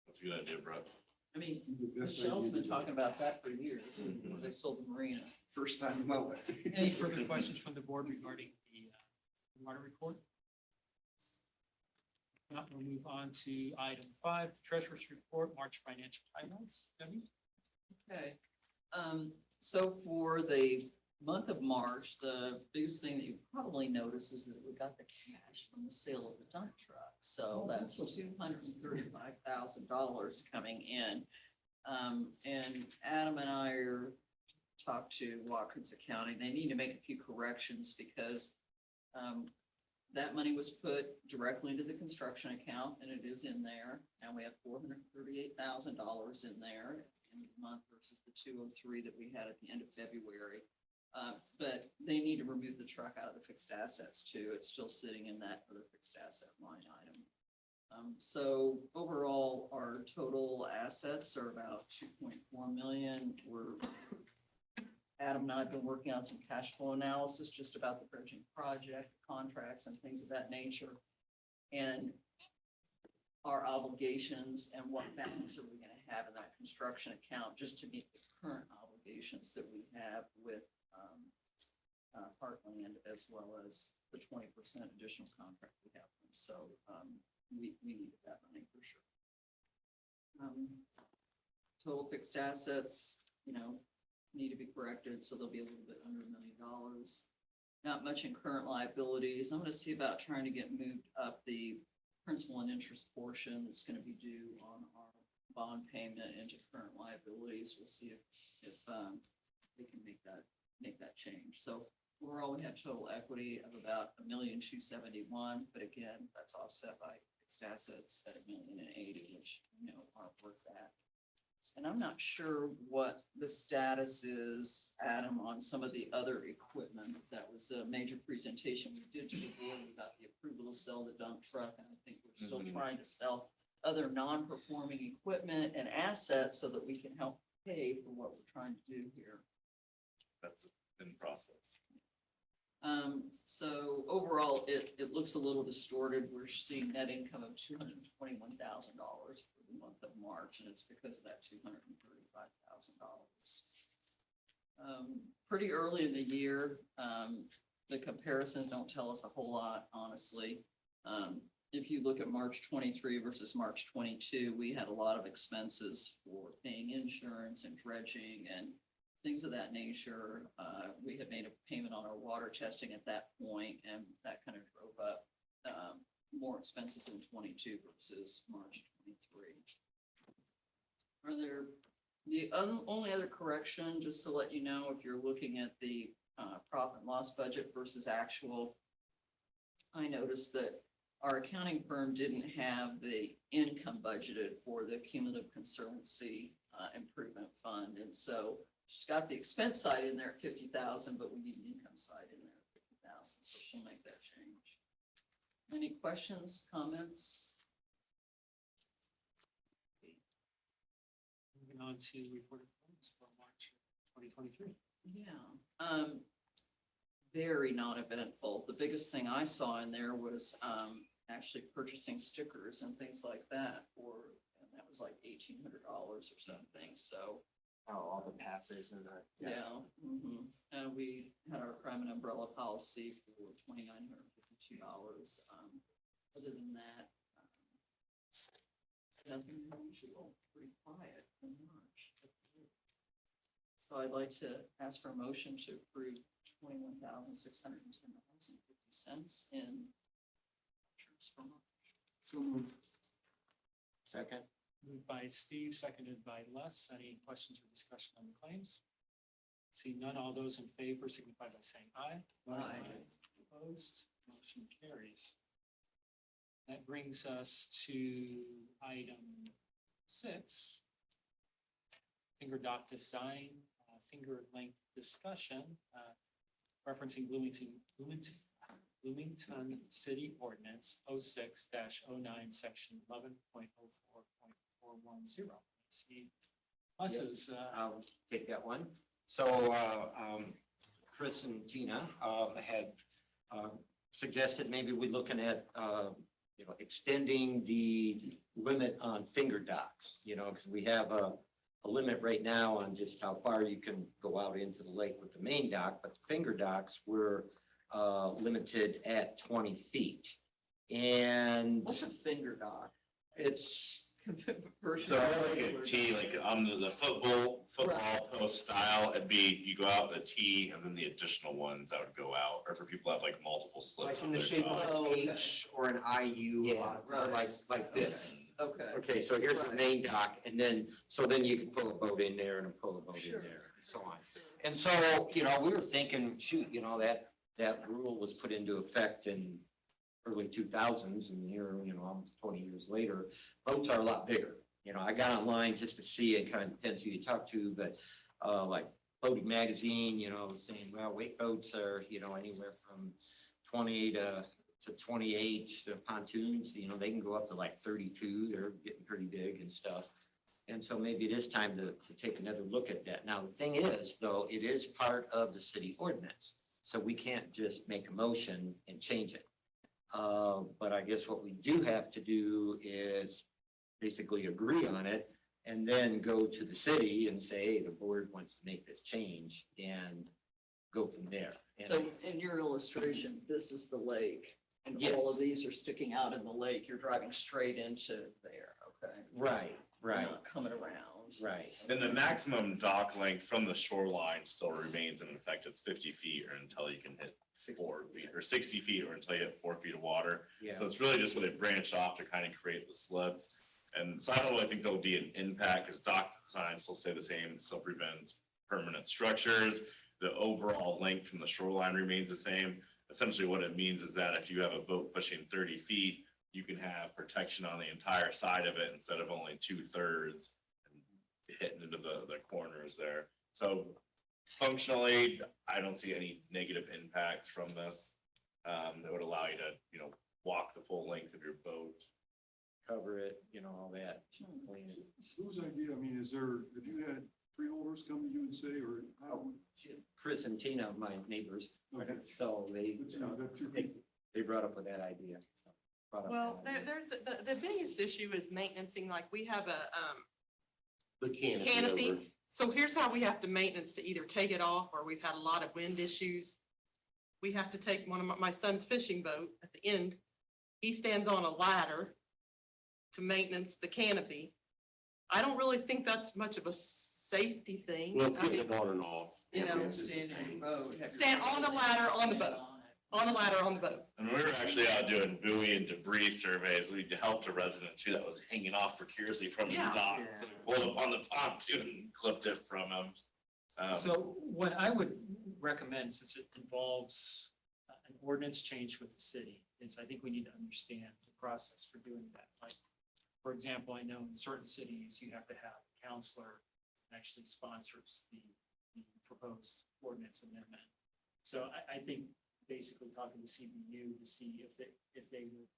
That's a good idea, Brett. I mean, The best Michelle's idea been to- talking about that for years, when they sold the marina. First time in my life. Any further questions from the board regarding the water report? Not, we'll move on to item 5, the treasurer's report, March financial highlights. Debbie? Okay, so for the month of March, the biggest thing that you probably noticed is that we got the cash from the sale of the dump truck. So that's $235,000 coming in. And Adam and I are talked to Watkins Accounting. They need to make a few corrections because that money was put directly into the construction account and it is in there. And we have $438,000 in there in the month versus the 203 that we had at the end of February. But they need to remove the truck out of the fixed assets too. It's still sitting in that other fixed asset line item. So overall, our total assets are about 2.4 million. Adam and I have been working on some cash flow analysis just about the bridging project, contracts and things of that nature. And our obligations and what balance are we gonna have in that construction account just to meet the current obligations that we have with Parkland as well as the 20% additional contract we have. So we needed that money for sure. Total fixed assets, need to be corrected, so they'll be a little bit under $1 million. Not much in current liabilities. I'm gonna see about trying to get moved up the principal and interest portion that's gonna be due on our bond payment into current liabilities. We'll see if they can make that change. So overall, we had total equity of about $1,271,000, but again, that's offset by fixed assets at $1,080,000, which aren't worth that. And I'm not sure what the status is, Adam, on some of the other equipment. That was a major presentation we did to the board. We got the approval to sell the dump truck, and I think we're still trying to sell other non-performing equipment and assets so that we can help pay for what we're trying to do here. That's in process. So overall, it looks a little distorted. We're seeing net income of $221,000 for the month of March, and it's because of that $235,000. Pretty early in the year, the comparisons don't tell us a whole lot, honestly. If you look at March 23 versus March 22, we had a lot of expenses for paying insurance and dredging and things of that nature. We had made a payment on our water testing at that point, and that kind of drove up more expenses in 22 versus March 23. Are there the only other correction, just to let you know, if you're looking at the profit and loss budget versus actual, I noticed that our accounting firm didn't have the income budgeted for the cumulative conservancy improvement fund, and so she's got the expense side in there at 50,000, but we need the income side in there at 50,000, so she'll make that change. Any questions, comments? Moving on to reported claims for March 2023. Yeah, very non-eventful. The biggest thing I saw in there was actually purchasing stickers and things like that and that was like $1,800 or something, so. Oh, all the passes and the. Yeah. And we had our crime and umbrella policy for $2,952. Other than that, nothing unusual, pretty quiet in March. So I'd like to ask for a motion to approve $21,610.50 in terms for March. So moved. Second. Moved by Steve, seconded by Les. Any questions or discussion on the claims? See none. All those in favor signify by saying aye. Aye. Opposed, motion carries. That brings us to item 6. Finger dot design, finger length discussion, referencing Bloomington City Ordinance 06-09, section 11.04.410. See Buses, I'll take that one. So, Chris and Tina, had, suggested maybe we're looking at, extending the limit on finger docks, because we have a limit right now on just how far you can go out into the lake with the main dock, but the finger docks were, limited at 20 feet. And What's a finger dock? it's, Versus So a like a regular T, dock? like on the football post style, it'd be, you go out the T and then the additional ones that would go out, or for people who have like multiple slits Like on in the their shape dock. of Oh, an okay. H or an IU. yeah, like this. Okay. Okay, so here's the Right. main dock, and then, so then you can pull a boat in there and pull a boat in Sure. there, and so on. And so, we were thinking, shoot, that rule was put into effect in early 2000s, and here, almost 20 years later, boats are a lot bigger. I got online just to see, it kind of depends who you talk to, but, like Boating Magazine, was saying, well, wake boats are, anywhere from 20 to 28 pontoons, they can go up to like 32, they're getting pretty big and stuff. And so maybe it is time to take another look at that. Now, the thing is, though, it is part of the city ordinance, so we can't just make a motion and change it. But I guess what we do have to do is basically agree on it and then go to the city and say, hey, the board wants to make this change and go from there. And So in your illustration, this is the lake and all of Yes. these are sticking out in the lake. You're driving straight into there, okay? Right, You're right, not coming around. right. And the maximum dock length from the shoreline still remains in effect, it's 50 feet or until you can hit 4 feet, or 60 feet or until you hit 4 feet of water. Yeah. So it's really just where they branch off to kind of create the slibs. And so I don't really think there'll be an impact, because dock designs still stay the same, it still prevents permanent structures. The overall length from the shoreline remains the same. Essentially what it means is that if you have a boat pushing 30 feet, you can have protection on the entire side of it instead of only 2/3 hitting into the corners there. So functionally, I don't see any negative impacts from this. That would allow you to, walk the full length of your boat. Cover it, all that. clean it. Whose idea, I mean, have you had freeholders come to you and say, or how? Chris and Tina, my neighbors, Okay. so they, That's your- they brought up with that idea. so, brought up Well, that idea. there's, the biggest issue is maintaining, like we have a, The canopy. So here's how we have to maintenance to either take it off, or we've had a lot of wind issues. We have to take one of my son's fishing boat at the end. He stands on a ladder to maintenance the canopy. I don't really think that's much of a safety thing. Well, it's I getting mean, it on and off. You know, Stand in your boat. have your Stand on the ladder on the boat. On a ladder on the boat. And we were actually out doing buoy and debris surveys. We helped a resident too that was hanging off precariously from his Yeah. dock. So we pulled up on the pontoon and clipped it from him. So what I would recommend, since it involves an ordinance change with the city, is I think we need to understand the process for doing that. Like, for example, I know in certain cities, you have to have a counselor actually sponsors the proposed ordinance amendment. So I think basically talking to CBU to see if they would,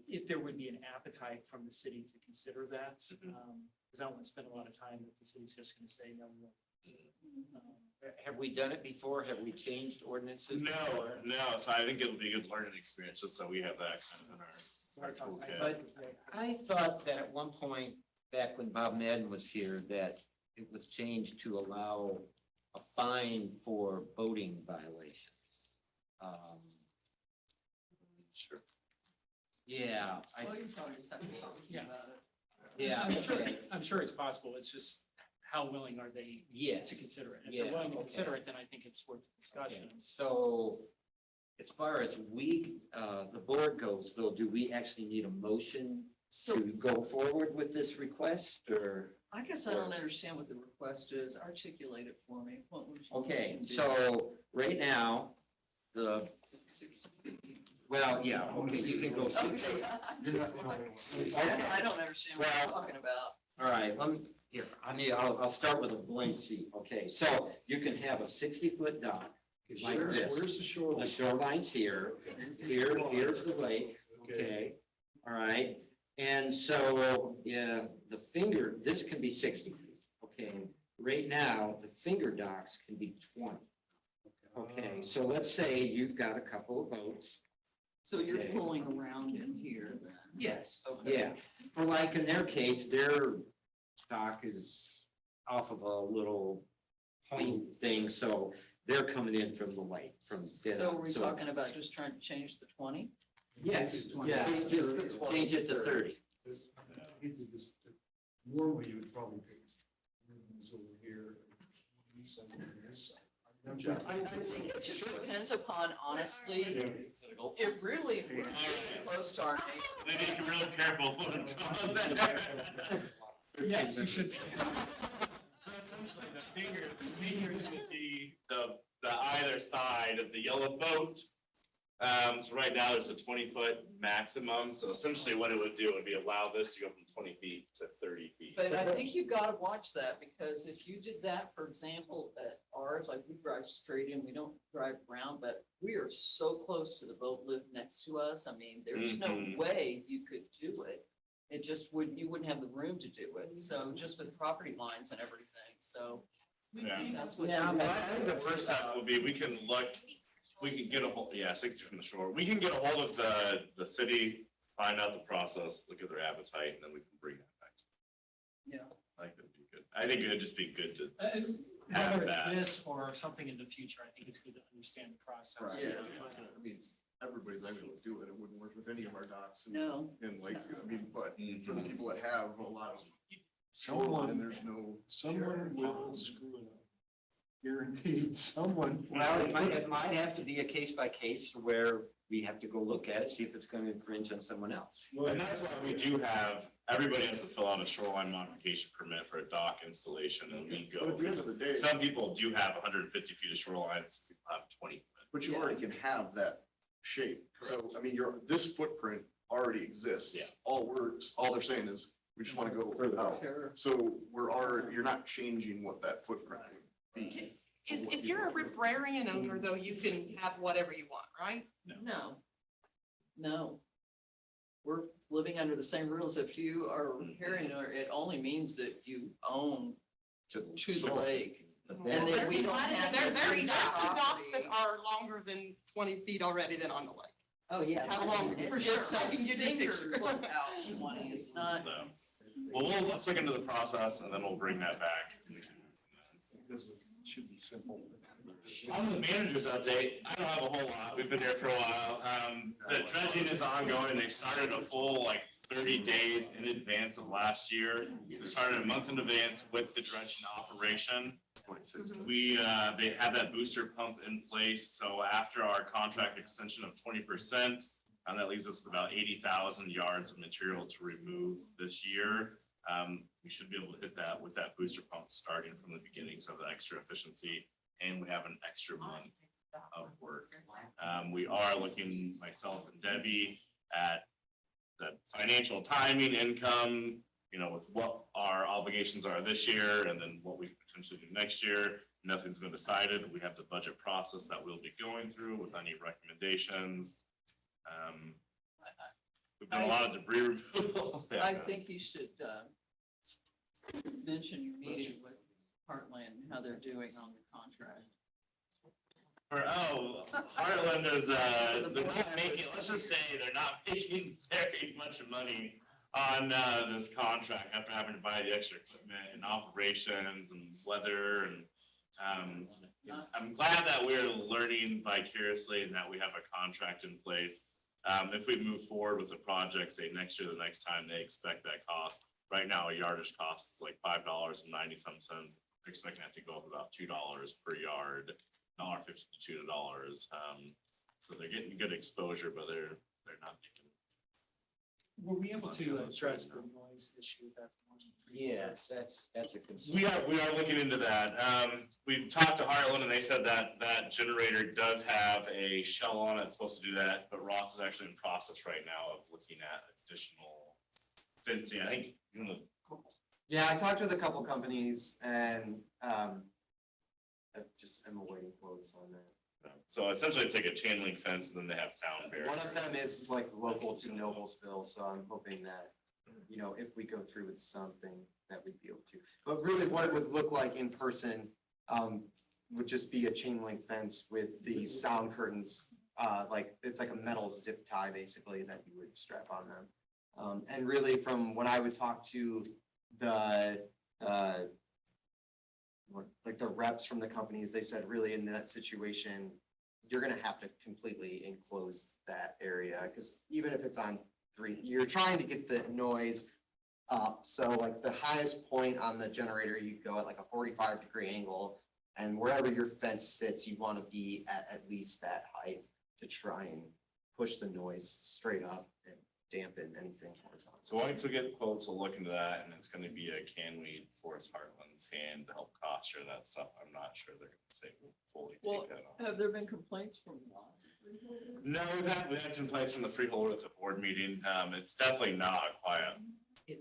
if there would be an appetite from the city to consider that. Because I don't want to spend a lot of time if the city's just gonna say no. Have we done it before? Have we changed ordinances? No, before? no, so I think it'll be a good learning experience, just so we have that kind of in our toolkit. But I thought that at one point, back when Bob Madden was here, that it was changed to allow a fine for boating violations. Sure. Yeah, Well, you probably just have to talk Yeah. about it. yeah, okay, I'm sure it's possible. It's just how willing are they yes. to consider it? If they're Yeah, willing to okay. consider it, then I think it's worth the discussion. Okay, so as far as the board goes, though, do we actually need a motion So to go forward with this request or? I guess I don't understand what the request is. Articulate it for me. What would you? Okay, do? so right now, well, yeah, okay, you can go. Okay. I don't understand what you're talking about. All right, I'll start with a blank sheet, okay, so you can have a 60-foot dock like Sure. this. Where's the shore? The shoreline's here, here's the lake, okay, all right. And so, yeah, the finger, this can be 60 feet, okay? Right now, the finger docks can be 20. Okay, so let's say you've got a couple of boats. So you're Okay. pulling around in here then? Yes. Okay. Yeah, well, like in their case, their dock is off of a little point thing, so they're coming in from the lake, from. So are we talking about just trying to change the 20? Yes, Yeah, just just the change it to 30. Normally you would probably take this over here, and something on this side. I think it just depends upon, honestly, it really, we're really close to our neighbor. We need to be real careful what I'm talking about. Yes, you should. So essentially, the fingers would be the either side of the yellow boat. So right now there's a 20-foot maximum, so essentially what it would do would be allow this to go from 20 feet to 30 feet. But I think you gotta watch that, because if you did that, for example, at ours, like we drive straight in, we don't drive around, but we are so close to the boat live next to us. I mean, there's no Mhm. way you could do it. It just wouldn't, you wouldn't have the room to do it. So just with property lines and everything, so. Yeah. That's what. Yeah, you Well, have I to think the worry first step about. will be, we can get a hold, 60 from the shore. We can get a hold of the city, find out the process, look at their appetite, and then we can bring that back. Yeah. I think that'd be good. I think it'd just be good to, Whether it's that. this or something in the future, I think it's good to understand the process. Right. Yeah. I mean, everybody's not able to do it. It wouldn't work with any of our docks. No. And like, I mean, but for the people that have a lot of Someone- shoreline, there's no. Someone will screw it up. Guaranteed, someone. Well, it might have to be a case by case where we have to go look at it, see if it's gonna infringe on someone else. and that's why we do have, everybody has to fill out a shoreline modification permit for a dock installation, and we But go. at the end of the day, Some people do have 150 feet of shoreline, some people have 20. but you already can have that shape. So, I mean, this footprint already exists. Yeah. All they're saying is, we just wanna go further out. Sure. So you're not changing what that footprint would be. If you're a riparian owner, though, you can have whatever you want, right? No. No. We're living under the same rules. If you are a riparian, or it only means that you own to the lake. But And then, then we don't have. to There's freeze some docks that property. are longer than 20 feet already than on the lake. oh, yeah. How long, for sure, It's I can give you a fingers picture. put out 20, it's not. So, well, let's look into the process and then we'll bring that back. This should be simple. On the manager's update, I don't have a whole lot. We've been here for a while. The dredging is ongoing. They started a full 30 days in advance of last year. They started a month in advance with the dredging operation. They have that booster pump in place, so after our contract extension of 20%, and that leaves us with about 80,000 yards of material to remove this year. We should be able to hit that with that booster pump starting from the beginning, so the extra efficiency, and we have an extra month of work. We are looking, myself and Debbie, at the financial timing, income, with what our obligations are this year and then what we potentially do next year. Nothing's been decided. We have the budget process that we'll be going through with any recommendations. We've done a lot of debris removal. I think you should, mention your meeting with Heartland, and how they're doing on the contract. Heartland is, they're not making, let's just say they're not making very much money on, this contract after having to buy the extra equipment and operations and weather and, I'm glad that we're learning vicariously and that we have a contract in place. If we move forward with the project, say next year, the next time they expect that cost, right now a yardage cost is like $5.90 cents. They're expecting that to go up about $2 per yard. $1.50 to $2. So they're getting good exposure, but they're not making. Were we able to address the noise issue that? Yes, that's a concern. We are looking into that. We talked to Heartland and they said that that generator does have a shell on it. It's supposed to do that, but Ross is actually in process right now of looking at additional fencing. I think, Yeah, I talked with a couple companies and, I just am awaiting quotes on that. so essentially it's like a chain link fence and then they have sound barriers. One of them is like local to Noblesville, so I'm hoping that you know, if we go through with something that we'd be able to. But really what it would look like in person, would just be a chain link fence with the sound curtains. Like, it's like a metal zip tie basically that you would strap on them. And really from when I would talk to the, like the reps from the companies, they said really in that situation, you're gonna have to completely enclose that area, cause even if it's on 3, you're trying to get the noise up. So like the highest point on the generator, you go at like a 45-degree angle, and wherever your fence sits, you wanna be at least that height to try and push the noise straight up and dampen anything horizontal. So once we get quotes, we'll look into that, and it's gonna be a can we force Heartland's hand to help cost share that stuff. I'm not sure they're gonna say we'll fully Well, take that on. have there been complaints from? No, we had complaints from the freeholder at the board meeting. It's definitely not a quiet. And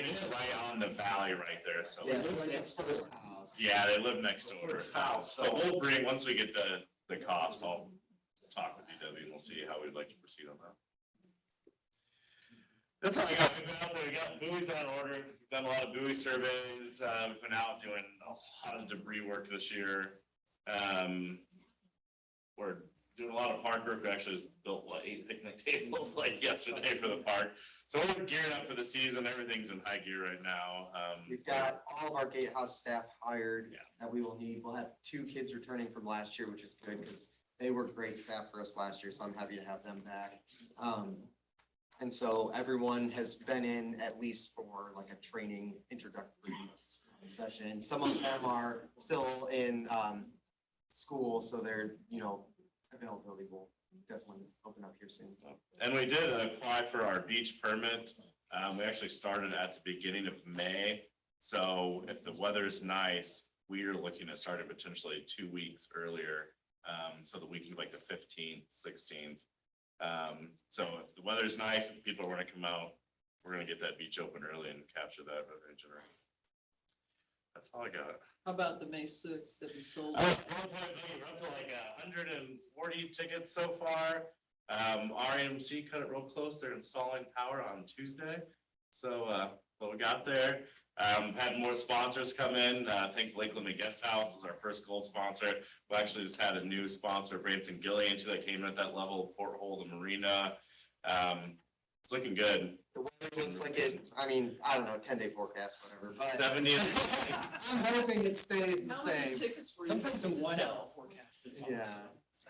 it's right on the valley right there, so. Yeah, like it's first house. Yeah, they live next door. So we'll bring, once we get the cost, I'll talk with DW and we'll see how we'd like to proceed on that. That's all I got. We've been out there, we got buoys on order, we've done a lot of buoy surveys, we've been out doing a lot of debris work this year. We're doing a lot of park work. We actually just built 8 picnic tables like yesterday for the park. So we're gearing up for the season. Everything's in high gear right now. We've got all of our gatehouse staff hired that we will need. We'll have 2 kids returning from last year, which is good because they were great staff for us last year, so I'm happy to have them back. And so everyone has been in at least for like a training introductory session. Some of them are still in school, so their, you know, availability will definitely open up here soon. And we did apply for our beach permit. We actually started at the beginning of May. So if the weather's nice, we are looking at starting potentially 2 weeks earlier. So the week of like the 15th, 16th. So if the weather's nice and people want to come out, we're gonna get that beach open early and capture that revenue generation. That's all I got. How about the May 6th that we sold? We're up to like 140 tickets so far. RMC cut it real close. They're installing power on Tuesday. So what we got there. Had more sponsors come in. Thanks Lake Lemon Guest House is our first gold sponsor. We actually just had a new sponsor, Branson Gillian, too, that came in at that level, Porthole, the Marina. It's looking good. The weather looks like it, I mean, I don't know, 10-day forecast, whatever, but 70. I'm hoping it stays the How many same. tickets were you Sometimes the hoping to 1 sell? hour forecast is Yeah. also.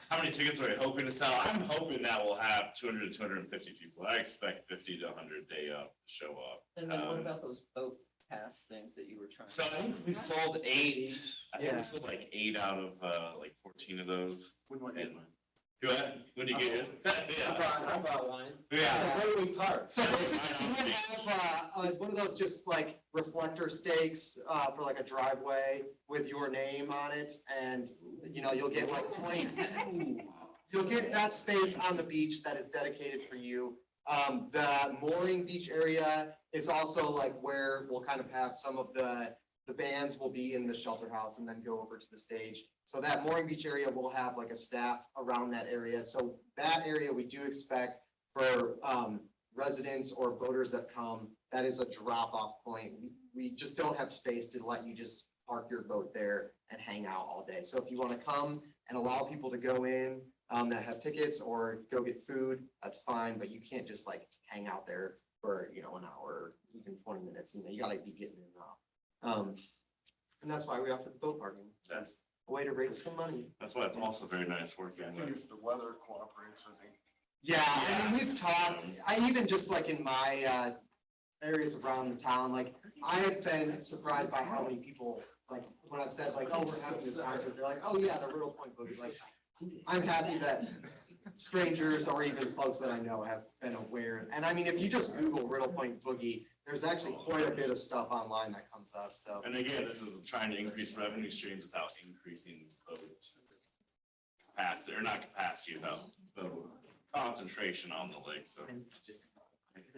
How many tickets are we hoping to sell? I'm hoping that we'll have 200 to 250 people. I expect 50 to 100 day up to show up. And then what about those boat pass things that you were trying? So I think we sold 8. I think Yeah. we sold like 8 out of like 14 of those. Wouldn't want to get And- mine. When do you get yours? I brought one. Yeah. Where do we park? So basically you would have one of those just like reflector stakes for like a driveway with your name on it, and you know, you'll get like 20. You'll get that space on the beach that is dedicated for you. The mooring beach area is also like where we'll kind of have some of the bands will be in the shelter house and then go over to the stage. So that mooring beach area will have like a staff around that area. So that area we do expect for residents or boaters that come, that is a drop off point. We just don't have space to let you just park your boat there and hang out all day. So if you want to come and allow people to go in that have tickets or go get food, that's fine, but you can't just like hang out there for, you know, an hour, or even 20 minutes, you know, you gotta be getting in and out. And that's why we offer the boat parking. That's a way to raise some money. That's why it's also very nice working. I think if the weather cooperates, I think. Yeah, I mean, we've talked, I even just like in my areas around the town, like I have been surprised by how many people, like when I've said like, oh, we're having this concert, they're like, oh yeah, the Riddle Point Boogie, like I'm happy that strangers or even folks that I know have been aware. And I mean, if you just Google Riddle Point Boogie, there's actually quite a bit of stuff online that comes up, so. And again, this is trying to increase revenue streams without increasing boat capacity, or not capacity, without the concentration on the lake, so.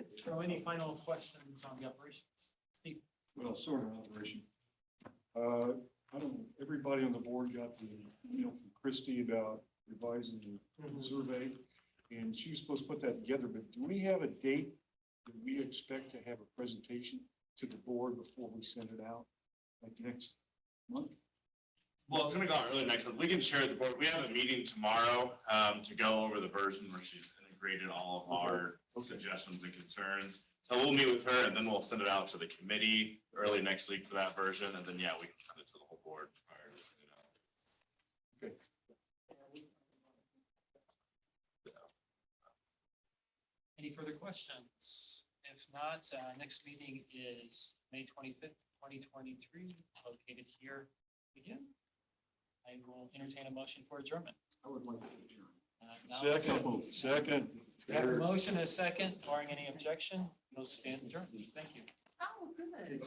So any final questions on the operations? Steve? Well, sort of operation. I don't know, everybody on the board got the email from Christie about revising the survey. And she was supposed to put that together, but do we have a date do we expect to have a presentation to the board before we send it out, like next month? Well, it's gonna go out early next month. We can share with the board. We have a meeting tomorrow, to go over the version where she's integrated all of our suggestions and concerns. So we'll meet with her and then we'll send it out to the committee early next week for that version. And then, yeah, we can send it to the whole board prior to sending it out. Any further questions? If not, next meeting is May 25th, 2023, located here again. I will entertain a motion for adjournment. I would like to adjourn. Second. We have a motion and a second, barring any objection, we'll stand adjourned. Thank you. Oh, good.